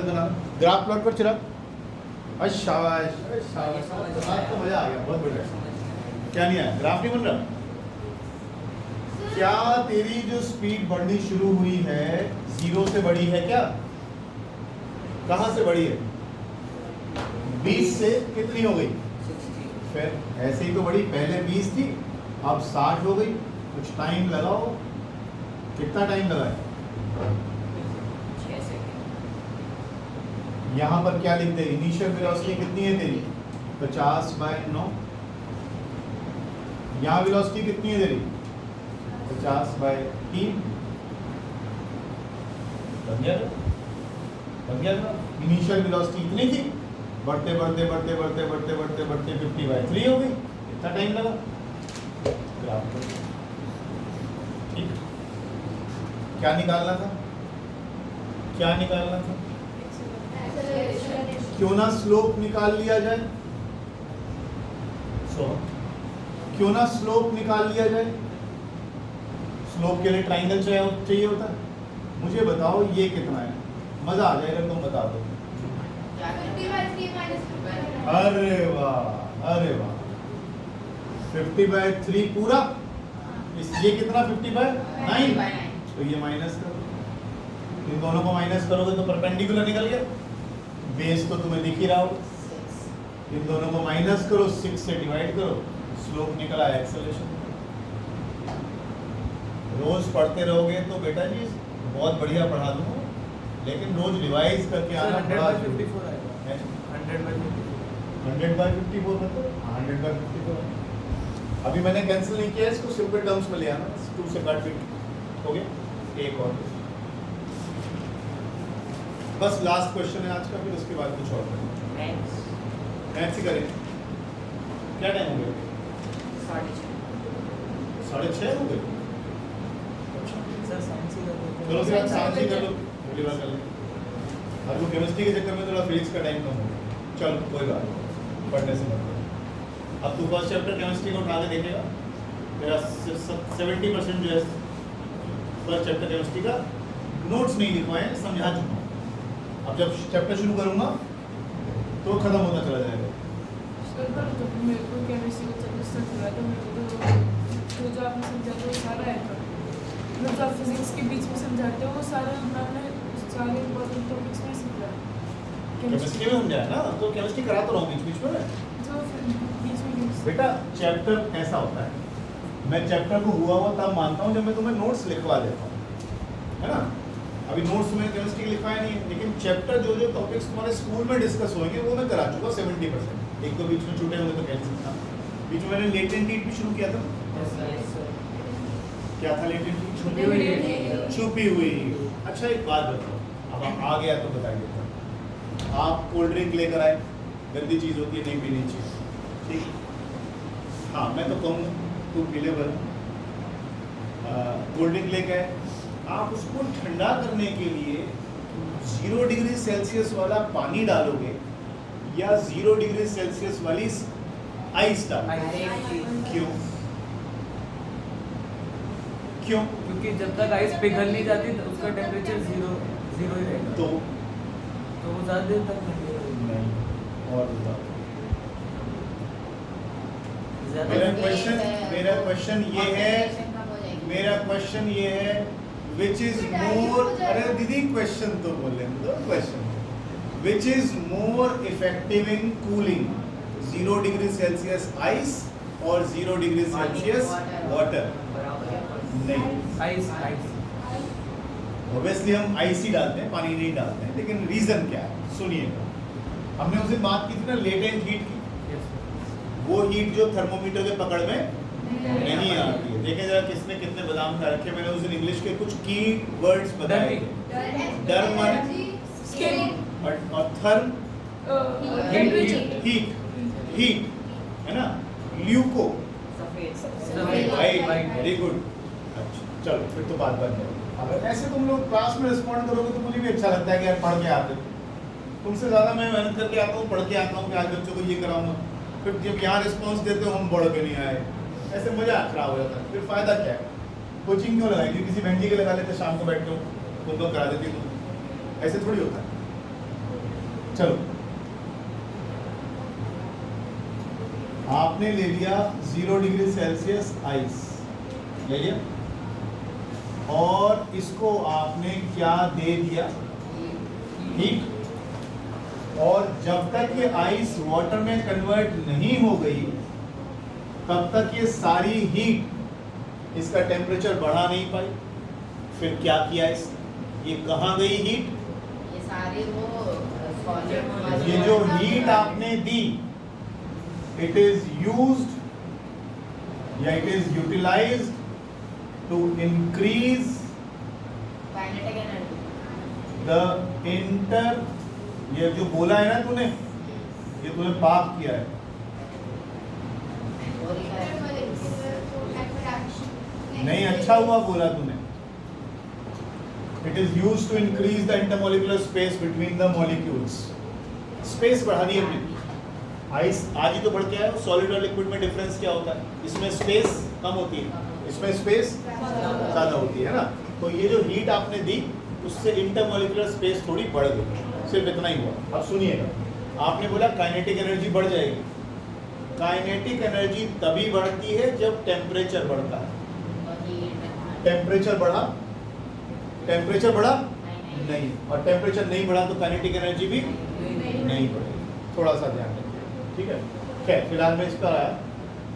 S1: बना। ग्राफ प्लॉट कर चिराग। शाबाश शाबाश, आज तो मजा आ गया, बहुत बढ़िया। क्या नहीं आया? ग्राफ नहीं बन रहा? क्या तेरी जो स्पीड बढ़नी शुरू हुई है 0 से बढ़ी है क्या? कहां से बढ़ी है? 20 से कितनी हो गई?
S6: 60
S1: फिर ऐसे ही तो बढ़ी, पहले 20 थी, अब 60 हो गई। कुछ टाइम लगाओ, कितना टाइम लगा है?
S6: 6 सेकंड।
S1: यहाँ पर क्या लिखते हैं? इनिशियल वेलोसिटी कितनी है तेरी? 50/9। यहाँ वेलोसिटी कितनी है तेरी? 50/3। बन गया ना? इनिशियल वेलोसिटी इतनी थी, बढ़ते बढ़ते बढ़ते बढ़ते बढ़ते बढ़ते बढ़ते 50/3 हो गई। इतना टाइम लगा। ग्राफ पर ठीक, क्या निकालना था? क्या निकालना था? क्यों ना स्लोप निकाल लिया जाए? क्यों ना स्लोप निकाल लिया जाए? स्लोप के लिए ट्राइंगल चाहिए होता है। मुझे बताओ ये कितना है? मजा आ जाएगा तुम बता दो।
S5: 50/3 minus 50/9।
S1: अरे वाह, अरे वाह, 50/3 पूरा। ये कितना? 50/9। तो ये माइनस करो, इन दोनों को माइनस करोगे तो परपेंडिकुलर निकल गया। बेस तो तुम्हें दिख ही रहा हो। इन दोनों को माइनस करो, 6 से डिवाइड करो, स्लोप निकला एक्सेलरेशन। रोज पढ़ते रहोगे तो बेटा जी बहुत बढ़िया पढ़ा दूंगा, लेकिन रोज रिवाइज करके आना बड़ा
S3: 100/54 आएगा। 100/54।
S1: 100/54 मतलब 100/54। अभी मैंने कैंसिल नहीं किया इसको, सिंपल टर्म्स में ले आना। 2 से काट हो गया। एक और बस लास्ट क्वेश्चन है आज का, फिर उसके बाद कुछ और करेंगे। मैथ्स ही करेंगे। क्या टाइम हो गया? 6:30 हो गए।
S3: सर साइंस ही कर देते
S1: चलो फिर आप साइंस ही कर लो, अगली बार कर लेंगे। और वो केमिस्ट्री के चक्कर में थोड़ा फिजिक्स का टाइम कम हो गया। चलो कोई बात नहीं, पढ़ने से मतलब। अब तू फर्स्ट चैप्टर केमिस्ट्री को उठा के देखेगा, मेरा 70% जो है फर्स्ट चैप्टर केमिस्ट्री का नोट्स नहीं लिखवाए, समझा चुका हूँ। अब जब चैप्टर शुरू करूँगा तो खत्म होता चला जाएगा।
S4: सर पर जब मेरे को केमिस्ट्री का चैप्टर स्टार्ट हुआ तो मेरे को जो आपने समझाया वो सारा है, मतलब जो आप फिजिक्स के बीच में समझाते हो वो सारा मैंने सारे इम्पोर्टेंट टॉपिक्स में समझा।
S1: केमिस्ट्री में समझाया ना, तो केमिस्ट्री कराता रहा हूँ बीच बीच में।
S4: जो
S1: बेटा चैप्टर ऐसा होता है, मैं चैप्टर को हुआ तब मानता हूँ जब मैं तुम्हें नोट्स लिखवा देता हूँ, है ना। अभी नोट्स में केमिस्ट्री लिखवाया नहीं है, लेकिन चैप्टर जो जो टॉपिक्स तुम्हारे स्कूल में डिस्कस होंगे वो मैं करा चुका 70%। एक तो बीच में छूटे होंगे तो कह नहीं सकता। बीच में मैंने लेटेंट हीट भी शुरू किया था। क्या था लेटेंट हीट?
S3: छुपी हुई है।
S1: छुपी हुई। अच्छा एक बात बताओ, अब आप आ गया तो बताइए। आप कोल्ड ड्रिंक लेकर आए, गंदी चीज़ होती है, नहीं पीनी चाहिए, ठीक। हाँ मैं तो कहूँगा तू पी ले बल। कोल्ड ड्रिंक लेकर आए, आप उसको ठंडा करने के लिए 0 डिग्री सेल्सियस वाला पानी डालोगे या 0 डिग्री सेल्सियस वाली आइस डालोगे? क्यों? क्यों?
S3: क्योंकि जब तक आइस पिघल नहीं जाती तो उसका टेम्परेचर जीरो ही रहेगा,
S1: तो
S3: वो ज़्यादा देर तक नहीं रहेगा।
S1: नहीं। और बताओ।
S3: ज़्यादा
S1: मेरा क्वेश्चन ये है विच इज मोर, अरे दीदी क्वेश्चन तो बोले दो, question which is more effective in cooling, 0 degree Celsius ice और 0 डिग्री सेल्सियस वाटर? नहीं,
S3: आइस
S1: ऑब्वियसली हम आइस ही डालते हैं, पानी नहीं डालते हैं, लेकिन रीजन क्या है सुनिएगा। हमने उसे बात की थी ना लेटेंट हीट की, वो हीट जो थर्मोमीटर के पकड़ में नहीं आती है। देखें जरा किसने कितने बादाम खा रखे। मैंने उस दिन इंग्लिश के कुछ की वर्ड्स बताए थे। डर और थर्म हीट है ना, ल्यूको वेरी गुड। अच्छा चलो फिर तो बात बन जाएगी। अगर ऐसे तुम लोग क्लास में रिस्पॉन्ड करोगे तो मुझे भी अच्छा लगता है कि यार पढ़ के आते, तुमसे ज़्यादा मैं मेहनत करके आता हूँ, पढ़ के आता हूँ कि आज बच्चों को ये कराऊंगा, फिर जब यहाँ रिस्पॉन्स देते हो हम बढ़ के नहीं आए, ऐसे मजा खराब हो जाता है। फिर फायदा क्या है? कोचिंग क्यों लगाई थी? किसी बहन जी के लगा लेते, शाम को बैठ के उनको करा देती तुम, ऐसे थोड़ी होता है। चलो आपने ले लिया 0 डिग्री सेल्सियस आइस ले लिया, और इसको आपने क्या दे दिया? हीट। और जब तक ये आइस वाटर में कन्वर्ट नहीं हो गई तब तक ये सारी हीट इसका टेम्परेचर बढ़ा नहीं पाई। फिर क्या किया इस, ये कहाँ गई हीट?
S6: ये सारी वो
S1: ये जो हीट आपने दी, इट इज यूज्ड या it is utilized to increase
S6: kinetic energy.
S1: The inter, ये जो बोला है ना तूने, ये तूने पाप किया है। नहीं अच्छा हुआ बोला तूने। It is used to increase the intermolecular space between the molecules. Space बढ़ानी है अपनी। आइस आज ही तो बढ़ के आया, सॉलिड और लिक्विड में डिफरेंस क्या होता है? इसमें स्पेस कम होती है, इसमें स्पेस ज़्यादा होती है ना। तो ये जो हीट आपने दी उससे इंटरमोलिकुलर स्पेस थोड़ी बढ़ गई, सिर्फ इतना ही हुआ। अब सुनिएगा, आपने बोला काइनेटिक एनर्जी बढ़ जाएगी। काइनेटिक एनर्जी तभी बढ़ती है जब टेम्परेचर बढ़ता है। टेम्परेचर बढ़ा, टेम्परेचर बढ़ा नहीं, और टेम्परेचर नहीं बढ़ा तो काइनेटिक एनर्जी भी नहीं बढ़ेगी। थोड़ा सा ध्यान रखिए, ठीक है। खैर फिलहाल मैं इस पर आया।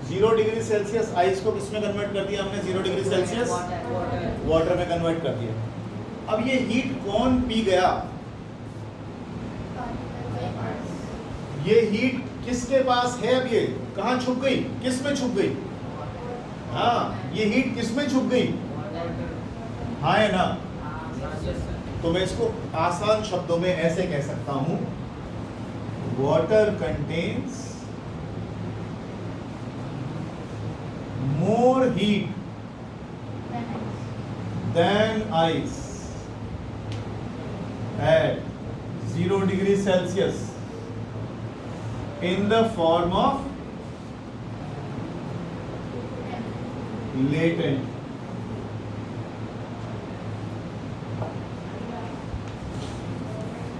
S1: 0 डिग्री सेल्सियस आइस को किस में कन्वर्ट कर दिया हमने? 0 डिग्री सेल्सियस वाटर में कन्वर्ट कर दिया। अब ये हीट कौन पी गया? ये हीट किसके पास है? अब ये कहाँ छुप गई? किस में छुप गई? हाँ, ये हीट किस में छुप गई? हाँ है ना। तो मैं इसको आसान शब्दों में ऐसे कह सकता हूं, water contains more heat than ice at 0 degree Celsius in the form of latent.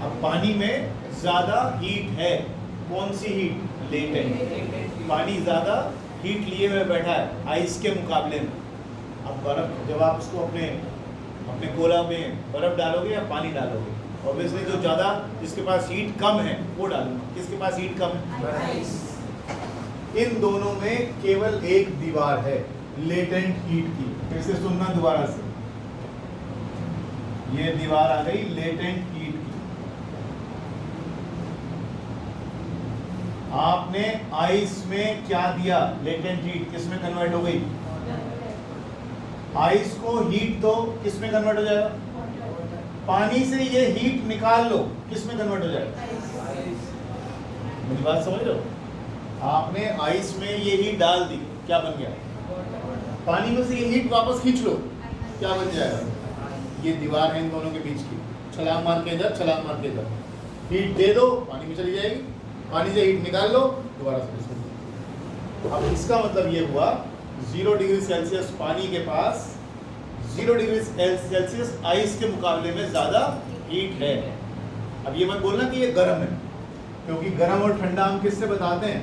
S1: अब पानी में ज्यादा हीट है, कौन सी हीट? लेटेंट। पानी ज्यादा हीट लिए हुए बैठा है आइस के मुकाबले में। अब बर्फ, जब आप उसको अपने कोला में बर्फ डालोगे या पानी डालोगे, ऑब्वियसली जो ज़्यादा, जिसके पास हीट कम है वो डालोगे। किसके पास हीट कम है? इन दोनों में केवल एक दीवार है लेटेंट हीट की। फिर से सुनना दोबारा से, ये दीवार आ गई लेटेंट हीट की। आपने आइस में क्या दिया, लेटेंट हीट किस में कन्वर्ट हो गई? आइस को हीट दो, किस में कन्वर्ट हो जाएगा? पानी से ये हीट निकाल लो, किस में कन्वर्ट हो जाएगा? मेरी बात समझ रहे हो? आपने आइस में ये हीट डाल दी, क्या बन गया? पानी में से ये हीट वापस खींच लो, क्या बन जाएगा? ये दीवार है इन दोनों के बीच की, छलांग मार के इधर, छलांग मार के इधर, हीट दे दो, पानी में चली जाएगी, पानी से हीट निकाल लो, दोबारा से इसमें दो। अब इसका मतलब ये हुआ 0 डिग्री सेल्सियस पानी के पास 0 डिग्री सेल्सियस आइस के मुकाबले में ज़्यादा हीट है। अब ये मत बोलना कि ये गर्म है, क्योंकि गर्म और ठंडा हम किससे बताते हैं?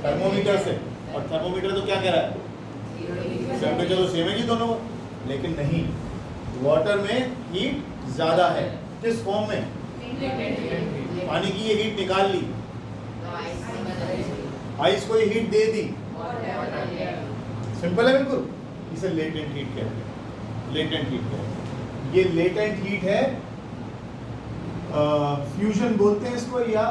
S1: थर्मोमीटर से। और थर्मोमीटर तो क्या कह रहा है? टेम्परेचर तो सेम है जी दोनों, लेकिन नहीं, वाटर में हीट ज़्यादा है। किस फॉर्म में? पानी की ये हीट निकाल ली, आइस को ये हीट दे दी, सिंपल है बिल्कुल। इसे लेटेंट हीट कहते हैं, लेटेंट हीट कहते हैं। ये लेटेंट हीट है, फ्यूजन बोलते हैं इसको, या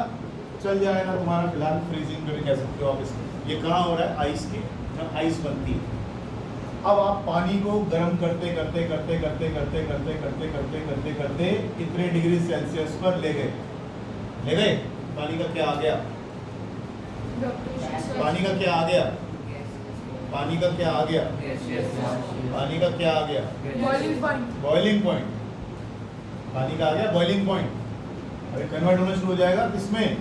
S1: चल जाएगा तुम्हारा फिलहाल फ्रीजिंग भी कह सकते हो आप इसको। ये कहाँ हो रहा है? आइस की, जब आइस बनती है। अब आप पानी को गर्म करते करते करते करते करते करते करते करते करते करते कितने डिग्री सेल्सियस पर ले गए? पानी का क्या आ गया? पानी का क्या आ गया? पानी का क्या आ गया? पानी का क्या आ गया?
S4: Boiling point.
S1: Boiling point. पानी का आ गया बॉइलिंग पॉइंट। अरे कन्वर्ट होना शुरू हो जाएगा किसमें?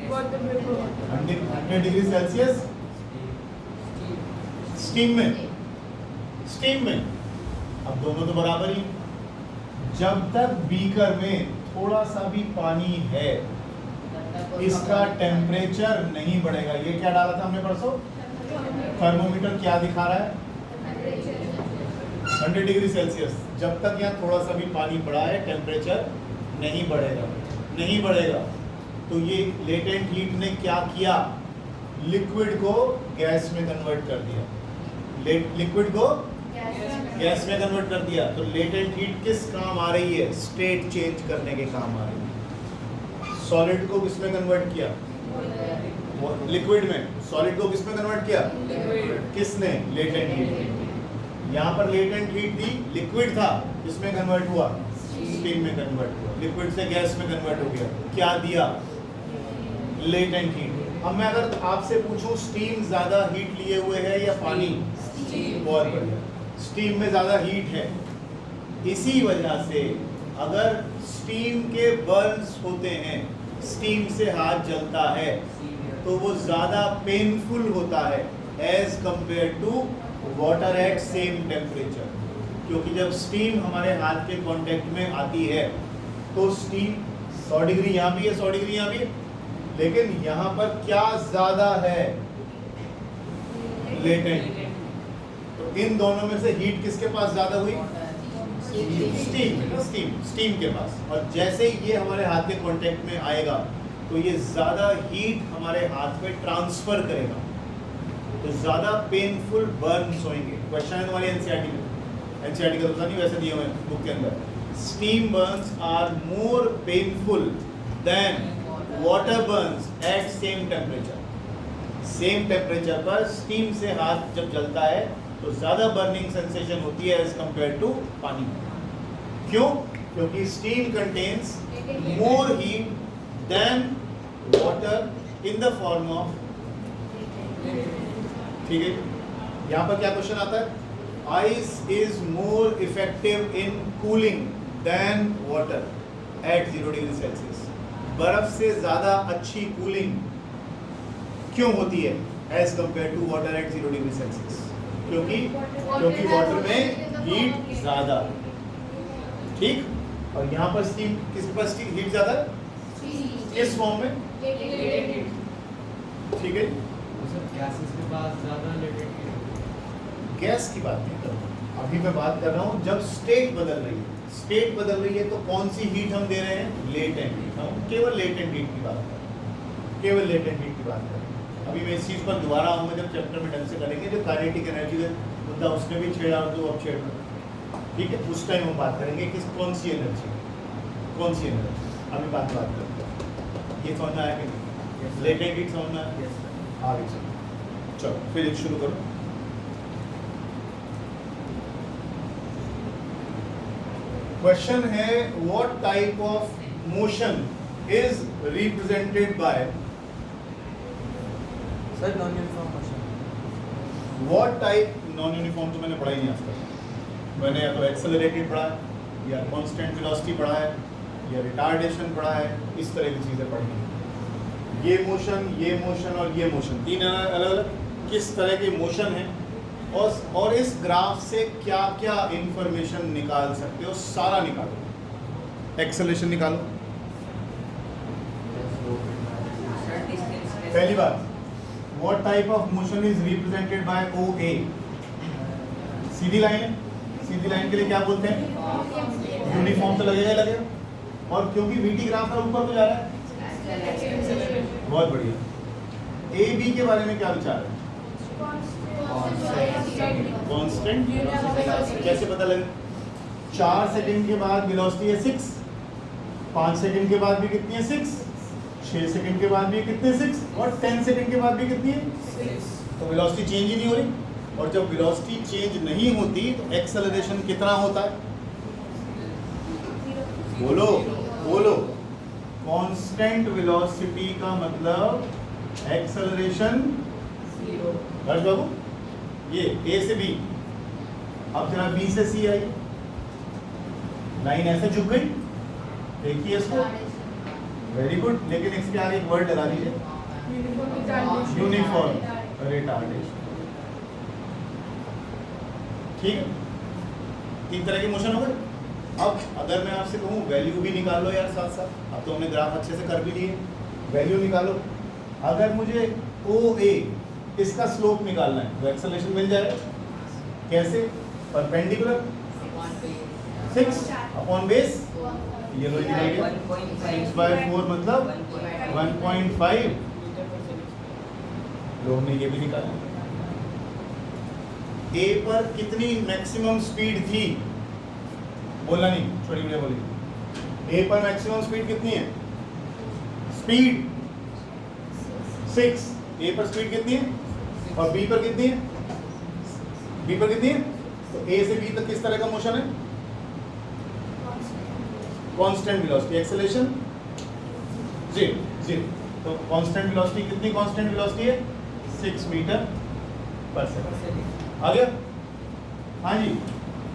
S1: 100 डिग्री सेल्सियस स्टीम में। स्टीम में। अब दोनों तो बराबर ही। जब तक बीकर में थोड़ा सा भी पानी है, इसका टेम्परेचर नहीं बढ़ेगा। ये क्या डाला था हमने परसों? थर्मोमीटर क्या दिखा रहा है? 100 डिग्री सेल्सियस। जब तक यहाँ थोड़ा सा भी पानी बढ़ा है, टेम्परेचर नहीं बढ़ेगा, नहीं बढ़ेगा। तो ये लेटेंट हीट ने क्या किया? लिक्विड को गैस में कन्वर्ट कर दिया। लिक्विड को गैस में कन्वर्ट कर दिया। तो लेटेंट हीट किस काम आ रही है? स्टेट चेंज करने के काम आ रही है। सॉलिड को किस में कन्वर्ट किया? लिक्विड में। सॉलिड को किस में कन्वर्ट किया? किसने? Latent heat. यहाँ पर लेटेंट हीट दी, लिक्विड था, किसमें कन्वर्ट हुआ? स्टीम में कन्वर्ट हुआ। लिक्विड से गैस में कन्वर्ट हो गया। क्या दिया? Latent heat. अब मैं अगर आपसे पूछूं स्टीम ज्यादा हीट लिए हुए है या पानी? बहुत बढ़िया, स्टीम में ज्यादा हीट है। इसी वजह से अगर स्टीम के बर्न्स होते हैं, स्टीम से हाथ जलता है, तो वो ज़्यादा पेनफुल होता है as compared to water at same temperature. क्योंकि जब स्टीम हमारे हाथ के कांटेक्ट में आती है तो स्टीम 100 डिग्री यहाँ भी है, 100 डिग्री यहाँ भी है, लेकिन यहाँ पर क्या ज़्यादा है? लेटेंट। तो इन दोनों में से हीट किसके पास ज़्यादा हुई? स्टीम के पास। और जैसे ही ये हमारे हाथ के कांटेक्ट में आएगा तो ये ज़्यादा हीट हमारे हाथ में ट्रांसफर करेगा, तो ज़्यादा पेनफुल बर्न्स होंगे। क्वेश्चन है तुम्हारी एनसीईआरटी में, एनसीईआरटी का पता नहीं वैसे दिए हुए हैं बुक के अंदर। Steam burns are more painful than water burns at same temperature. Same temperature पर स्टीम से हाथ जब जलता है तो ज़्यादा बर्निंग सेंसेशन होती है एज कंपेयर टू पानी। क्यों? क्योंकि steam contains more heat than water in the form of. ठीक है, यहाँ पर क्या क्वेश्चन आता है? Ice is more effective in cooling than water at 0 degree celsius. बर्फ से ज़्यादा अच्छी कूलिंग क्यों होती है as compared to water at 0 degree celsius? क्योंकि वाटर में हीट ज़्यादा। ठीक, और यहाँ पर स्टीम किस पर हीट ज़्यादा है? किस फॉर्म में? ठीक है,
S2: गैसेस के पास ज़्यादा लेटेंट हीट।
S1: गैस की बात नहीं कर रहा हूँ, अभी मैं बात कर रहा हूँ जब स्टेट बदल रही है। स्टेट बदल रही है तो कौन सी हीट हम दे रहे हैं? Latent heat. हम केवल लेटेंट हीट की बात कर रहे हैं, केवल लेटेंट हीट की बात कर रहे हैं। अभी मैं इस चीज़ पर दोबारा आऊँगा जब चैप्टर में ढंग से करेंगे, जो काइनेटिक एनर्जी का मुद्दा उसने भी छेड़ा और जो अब छेड़ रहा, ठीक है, उस टाइम हम बात करेंगे कि कौन सी एनर्जी, अभी बात करते हैं। ये समझ में आया कि नहीं? लेटेंट हीट समझ में आया? आगे चलो फिर शुरू करो। क्वेश्चन है what type of motion is represented by,
S3: sir non uniform motion.
S1: What type, non uniform तो मैंने पढ़ा ही नहीं आज तक। मैंने या तो एक्सेलरेटेड पढ़ा है, या कांस्टेंट वेलोसिटी पढ़ा है, या रिटार्डेशन पढ़ा है, इस तरह की चीज़ें पढ़ी हैं। ये मोशन और ये मोशन, तीन अलग अलग किस तरह के मोशन हैं, और इस ग्राफ से क्या क्या इंफॉर्मेशन निकाल सकते हो, सारा निकालो। एक्सेलरेशन निकालो। पहली बात, what type of motion is represented by OA? Sidhi line है, सीधी लाइन के लिए क्या बोलते हैं? यूनिफॉर्म तो लगेगा ही लगेगा, और क्योंकि VT ग्राफ है ऊपर को जा रहा है। बहुत बढ़िया। AB के बारे में क्या विचार है? कांस्टेंट। कैसे पता लगे? 4 सेकंड के बाद वेलोसिटी है 6, 5 सेकंड के बाद भी कितनी है 6, 6 सेकंड के बाद भी कितने 6, और 10 सेकंड के बाद भी कितनी है 6। तो वेलोसिटी चेंज ही नहीं हो रही, और जब वेलोसिटी चेंज नहीं होती तो एक्सेलरेशन कितना होता है? बोलो बोलो। कांस्टेंट वेलोसिटी का मतलब एक्सेलरेशन हर्ष बाबू, ये A से B, अब जरा B से C आई, लाइन ऐसे झुक गई, देखिए इसको, वेरी गुड। लेकिन इसके आगे एक वर्ड लगा दीजिए, यूनिफॉर्म रिटार्डेशन। ठीक है, 3 तरह के मोशन हो गए। अब अगर मैं आपसे कहूँ वैल्यू भी निकाल लो यार साथ साथ, अब तो हमने ग्राफ अच्छे से कर भी लिए, वैल्यू निकालो। अगर मुझे OA इसका स्लोप निकालना है तो एक्सेलरेशन मिल जाएगा। कैसे? परपेंडिकुलर 6 अपॉन बेस, ये लो निकल गया 6/4 मतलब 1.5। लो हमने ये भी निकाला। A पर कितनी मैक्सिमम स्पीड थी? बोलना नहीं, छोटी वीडियो बोली। A पर मैक्सिमम स्पीड कितनी है? स्पीड 6। A पर स्पीड कितनी है? और B पर कितनी है? B पर कितनी है? तो A से B तक किस तरह का मोशन है? Constant velocity. एक्सेलरेशन 0। तो कांस्टेंट वेलोसिटी कितनी कांस्टेंट वेलोसिटी है? 6 मीटर पर सेकंड। आ गया? हाँ जी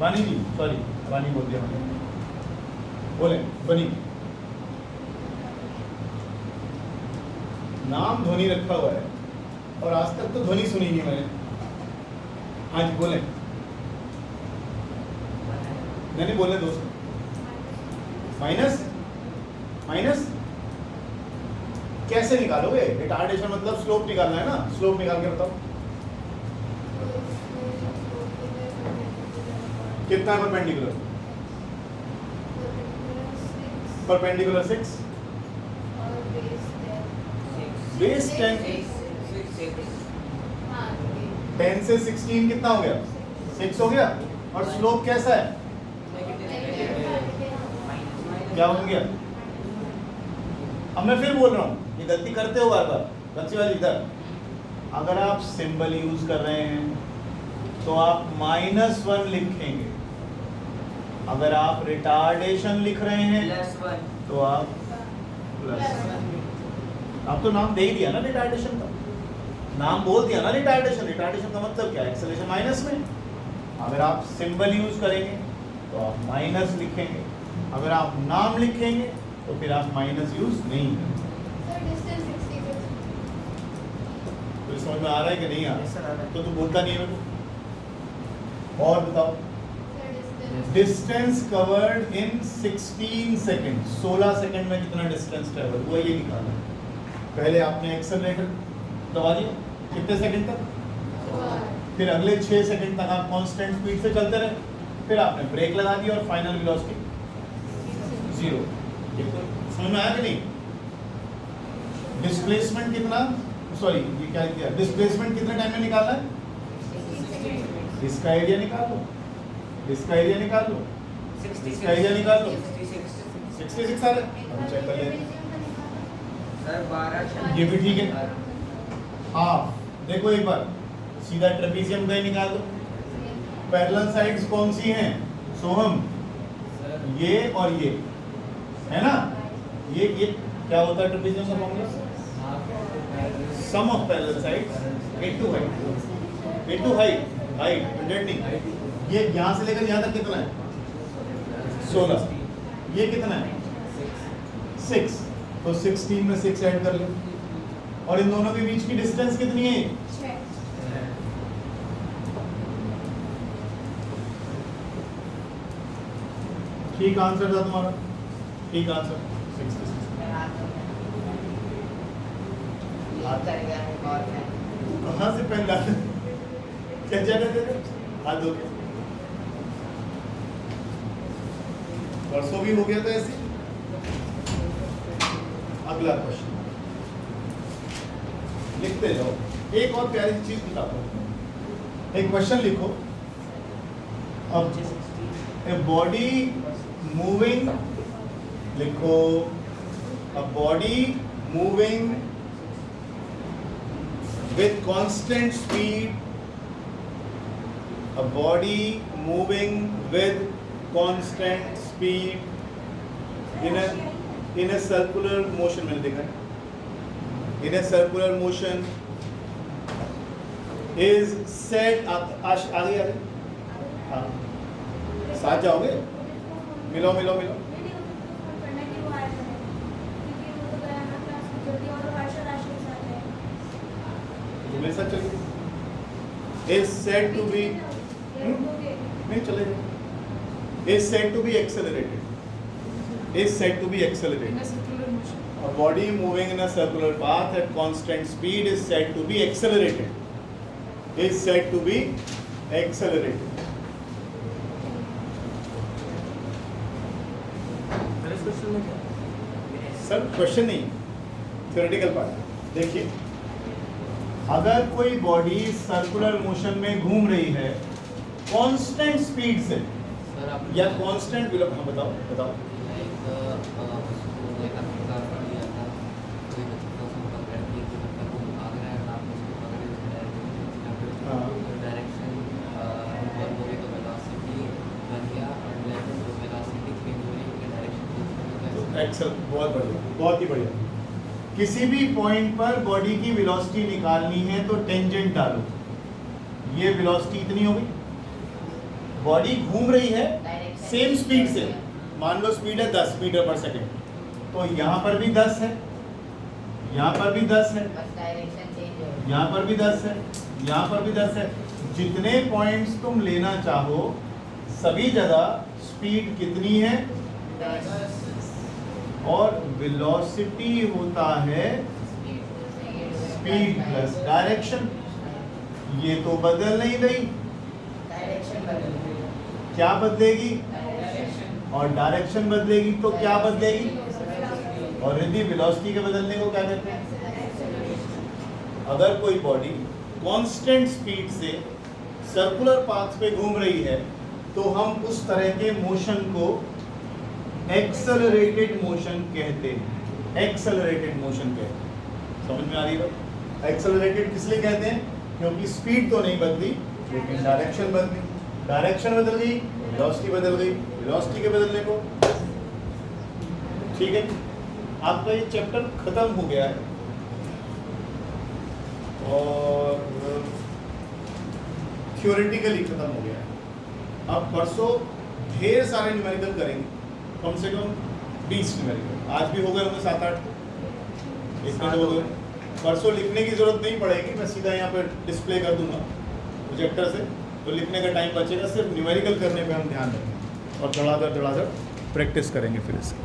S1: वानी जी, सॉरी वानी बोल दिया मैंने, बोले बनी। नाम ध्वनि रखा हुआ है और आज तक तो ध्वनि सुनी नहीं मैंने। हाँ जी बोले, नहीं बोले दोस्त। माइनस कैसे निकालोगे? रिटार्डेशन मतलब स्लोप निकालना है ना, स्लोप निकाल के बताओ कितना है? Perpendicular 6, base 10। 10 से 16 कितना हो गया? 6 हो गया। और स्लोप कैसा है? क्या हो गया? अब मैं फिर बोल रहा हूँ, ये गलती करते हो बार बार, बच्चे वाली इधर। अगर आप सिंबल यूज कर रहे हैं तो आप -1 लिखेंगे, अगर आप रिटार्डेशन लिख रहे हैं
S3: +1
S1: तो आप +1। आप तो नाम दे ही दिया ना रिटार्डेशन का, नाम बोल दिया ना रिटार्डेशन। रिटार्डेशन का मतलब क्या है? एक्सेलरेशन माइनस में। अगर आप सिंबल यूज करेंगे तो आप माइनस लिखेंगे, अगर आप नाम लिखेंगे तो फिर आप माइनस यूज नहीं करेंगे। तो समझ में आ रहा है कि नहीं आ रहा? तो तू बोलता नहीं है मेरे को। और बताओ, distance covered in 16 second, 16 second में कितना डिस्टेंस ट्रेवल हुआ ये निकालना है। पहले आपने एक्सेलरेटर दबा दिया कितने सेकंड तक, फिर अगले 6 सेकंड तक आप कांस्टेंट स्पीड से चलते रहे, फिर आपने ब्रेक लगा दी और फाइनल वेलोसिटी 0। समझ में आया कि नहीं? डिस्प्लेसमेंट कितना? सॉरी ये क्या किया, डिस्प्लेसमेंट कितने टाइम में निकालना है, इसका एरिया निकाल लो, इसका एरिया निकाल लो, इसका एरिया निकाल लो, 66 आ रहा है, हम चेक कर लेते हैं।
S3: सर 12
S1: ये भी ठीक है। हाफ देखो एक बार सीधा ट्रेपेजियम का ही निकाल दो। पैरेलल साइड्स कौन सी हैं सोहम, ये और ये है ना, ये क्या होता है ट्रेपेजियम का formula, sum of parallel sides into height, into height 100 नहीं, ये यहाँ से लेकर यहाँ तक कितना है 16, ये कितना है 6, तो 16 में 6 ऐड कर लो, और इन दोनों के बीच की डिस्टेंस कितनी है,
S5: 6
S1: ठीक आंसर था तुम्हारा, ठीक आंसर 66। कहाँ से पेन लाते क्या जगह दे हाथ धो के, परसों भी हो गया था ऐसे। अगला क्वेश्चन लिखते जाओ, एक और प्यारी चीज बताता हूँ, एक क्वेश्चन लिखो, अब ए बॉडी मूविंग, लिखो a body moving with constant speed, a body moving with constant speed in a circular motion, मैंने देखा है, in a circular motion is said, आगे हाँ साथ जाओगे, मिलो मिलो मिलो, मेरे साथ चलिए, is said to be नहीं चले, is said to be accelerated, is said to be accelerated,
S4: in a circular motion.
S1: a body moving in a circular path at constant speed is said to be accelerated, is said to be accelerated।
S3: Sir इस क्वेश्चन में क्या,
S1: सर क्वेश्चन नहीं, थ्योरेटिकल पार्ट देखिए, अगर कोई बॉडी सर्कुलर मोशन में घूम रही है कांस्टेंट स्पीड से
S2: सर आप
S1: या कांस्टेंट विलोम, हाँ बताओ बताओ, एक्सेल, बहुत बढ़िया, बहुत ही बढ़िया। किसी भी पॉइंट पर बॉडी की वेलोसिटी निकालनी है तो टेंजेंट डालो, ये वेलोसिटी इतनी होगी, बॉडी घूम रही है सेम स्पीड से, मान लो स्पीड है 10 मीटर पर सेकंड, तो यहाँ पर भी 10 है, यहाँ पर भी 10 है, यहाँ पर भी 10 है, यहाँ पर भी 10 है, जितने पॉइंट्स तुम लेना चाहो सभी जगह स्पीड कितनी है, और वेलोसिटी होता है स्पीड प्लस डायरेक्शन, ये तो बदल नहीं रही, क्या बदलेगी, और डायरेक्शन बदलेगी तो क्या बदलेगी, और यदि वेलोसिटी के बदलने को क्या कहते हैं, अगर कोई बॉडी कांस्टेंट स्पीड से सर्कुलर पाथ पे घूम रही है तो हम उस तरह के मोशन को एक्सेलरेटेड मोशन कहते हैं, एक्सेलरेटेड मोशन कहते हैं, समझ में आ रही है, एक्सेलरेटेड किस लिए कहते हैं, क्योंकि स्पीड तो नहीं बदली लेकिन डायरेक्शन बदली, डायरेक्शन बदल गई, वेलोसिटी बदल गई, वेलोसिटी के बदलने को, ठीक है। आपका ये चैप्टर खत्म हो गया है और थ्योरेटिकली खत्म हो गया है। अब परसों ढेर सारे न्यूमेरिकल करेंगे, कम से कम 20 न्यूमेरिकल, आज भी हो गए होंगे 7-8, इसमें तो हो गए। परसों लिखने की जरूरत नहीं पड़ेगी, मैं सीधा यहाँ पे डिस्प्ले कर दूंगा प्रोजेक्टर से, तो लिखने का टाइम बचेगा, सिर्फ न्यूमेरिकल करने पे हम ध्यान देंगे और धड़ाधड़ धड़ाधड़ प्रैक्टिस करेंगे फिर इसकी।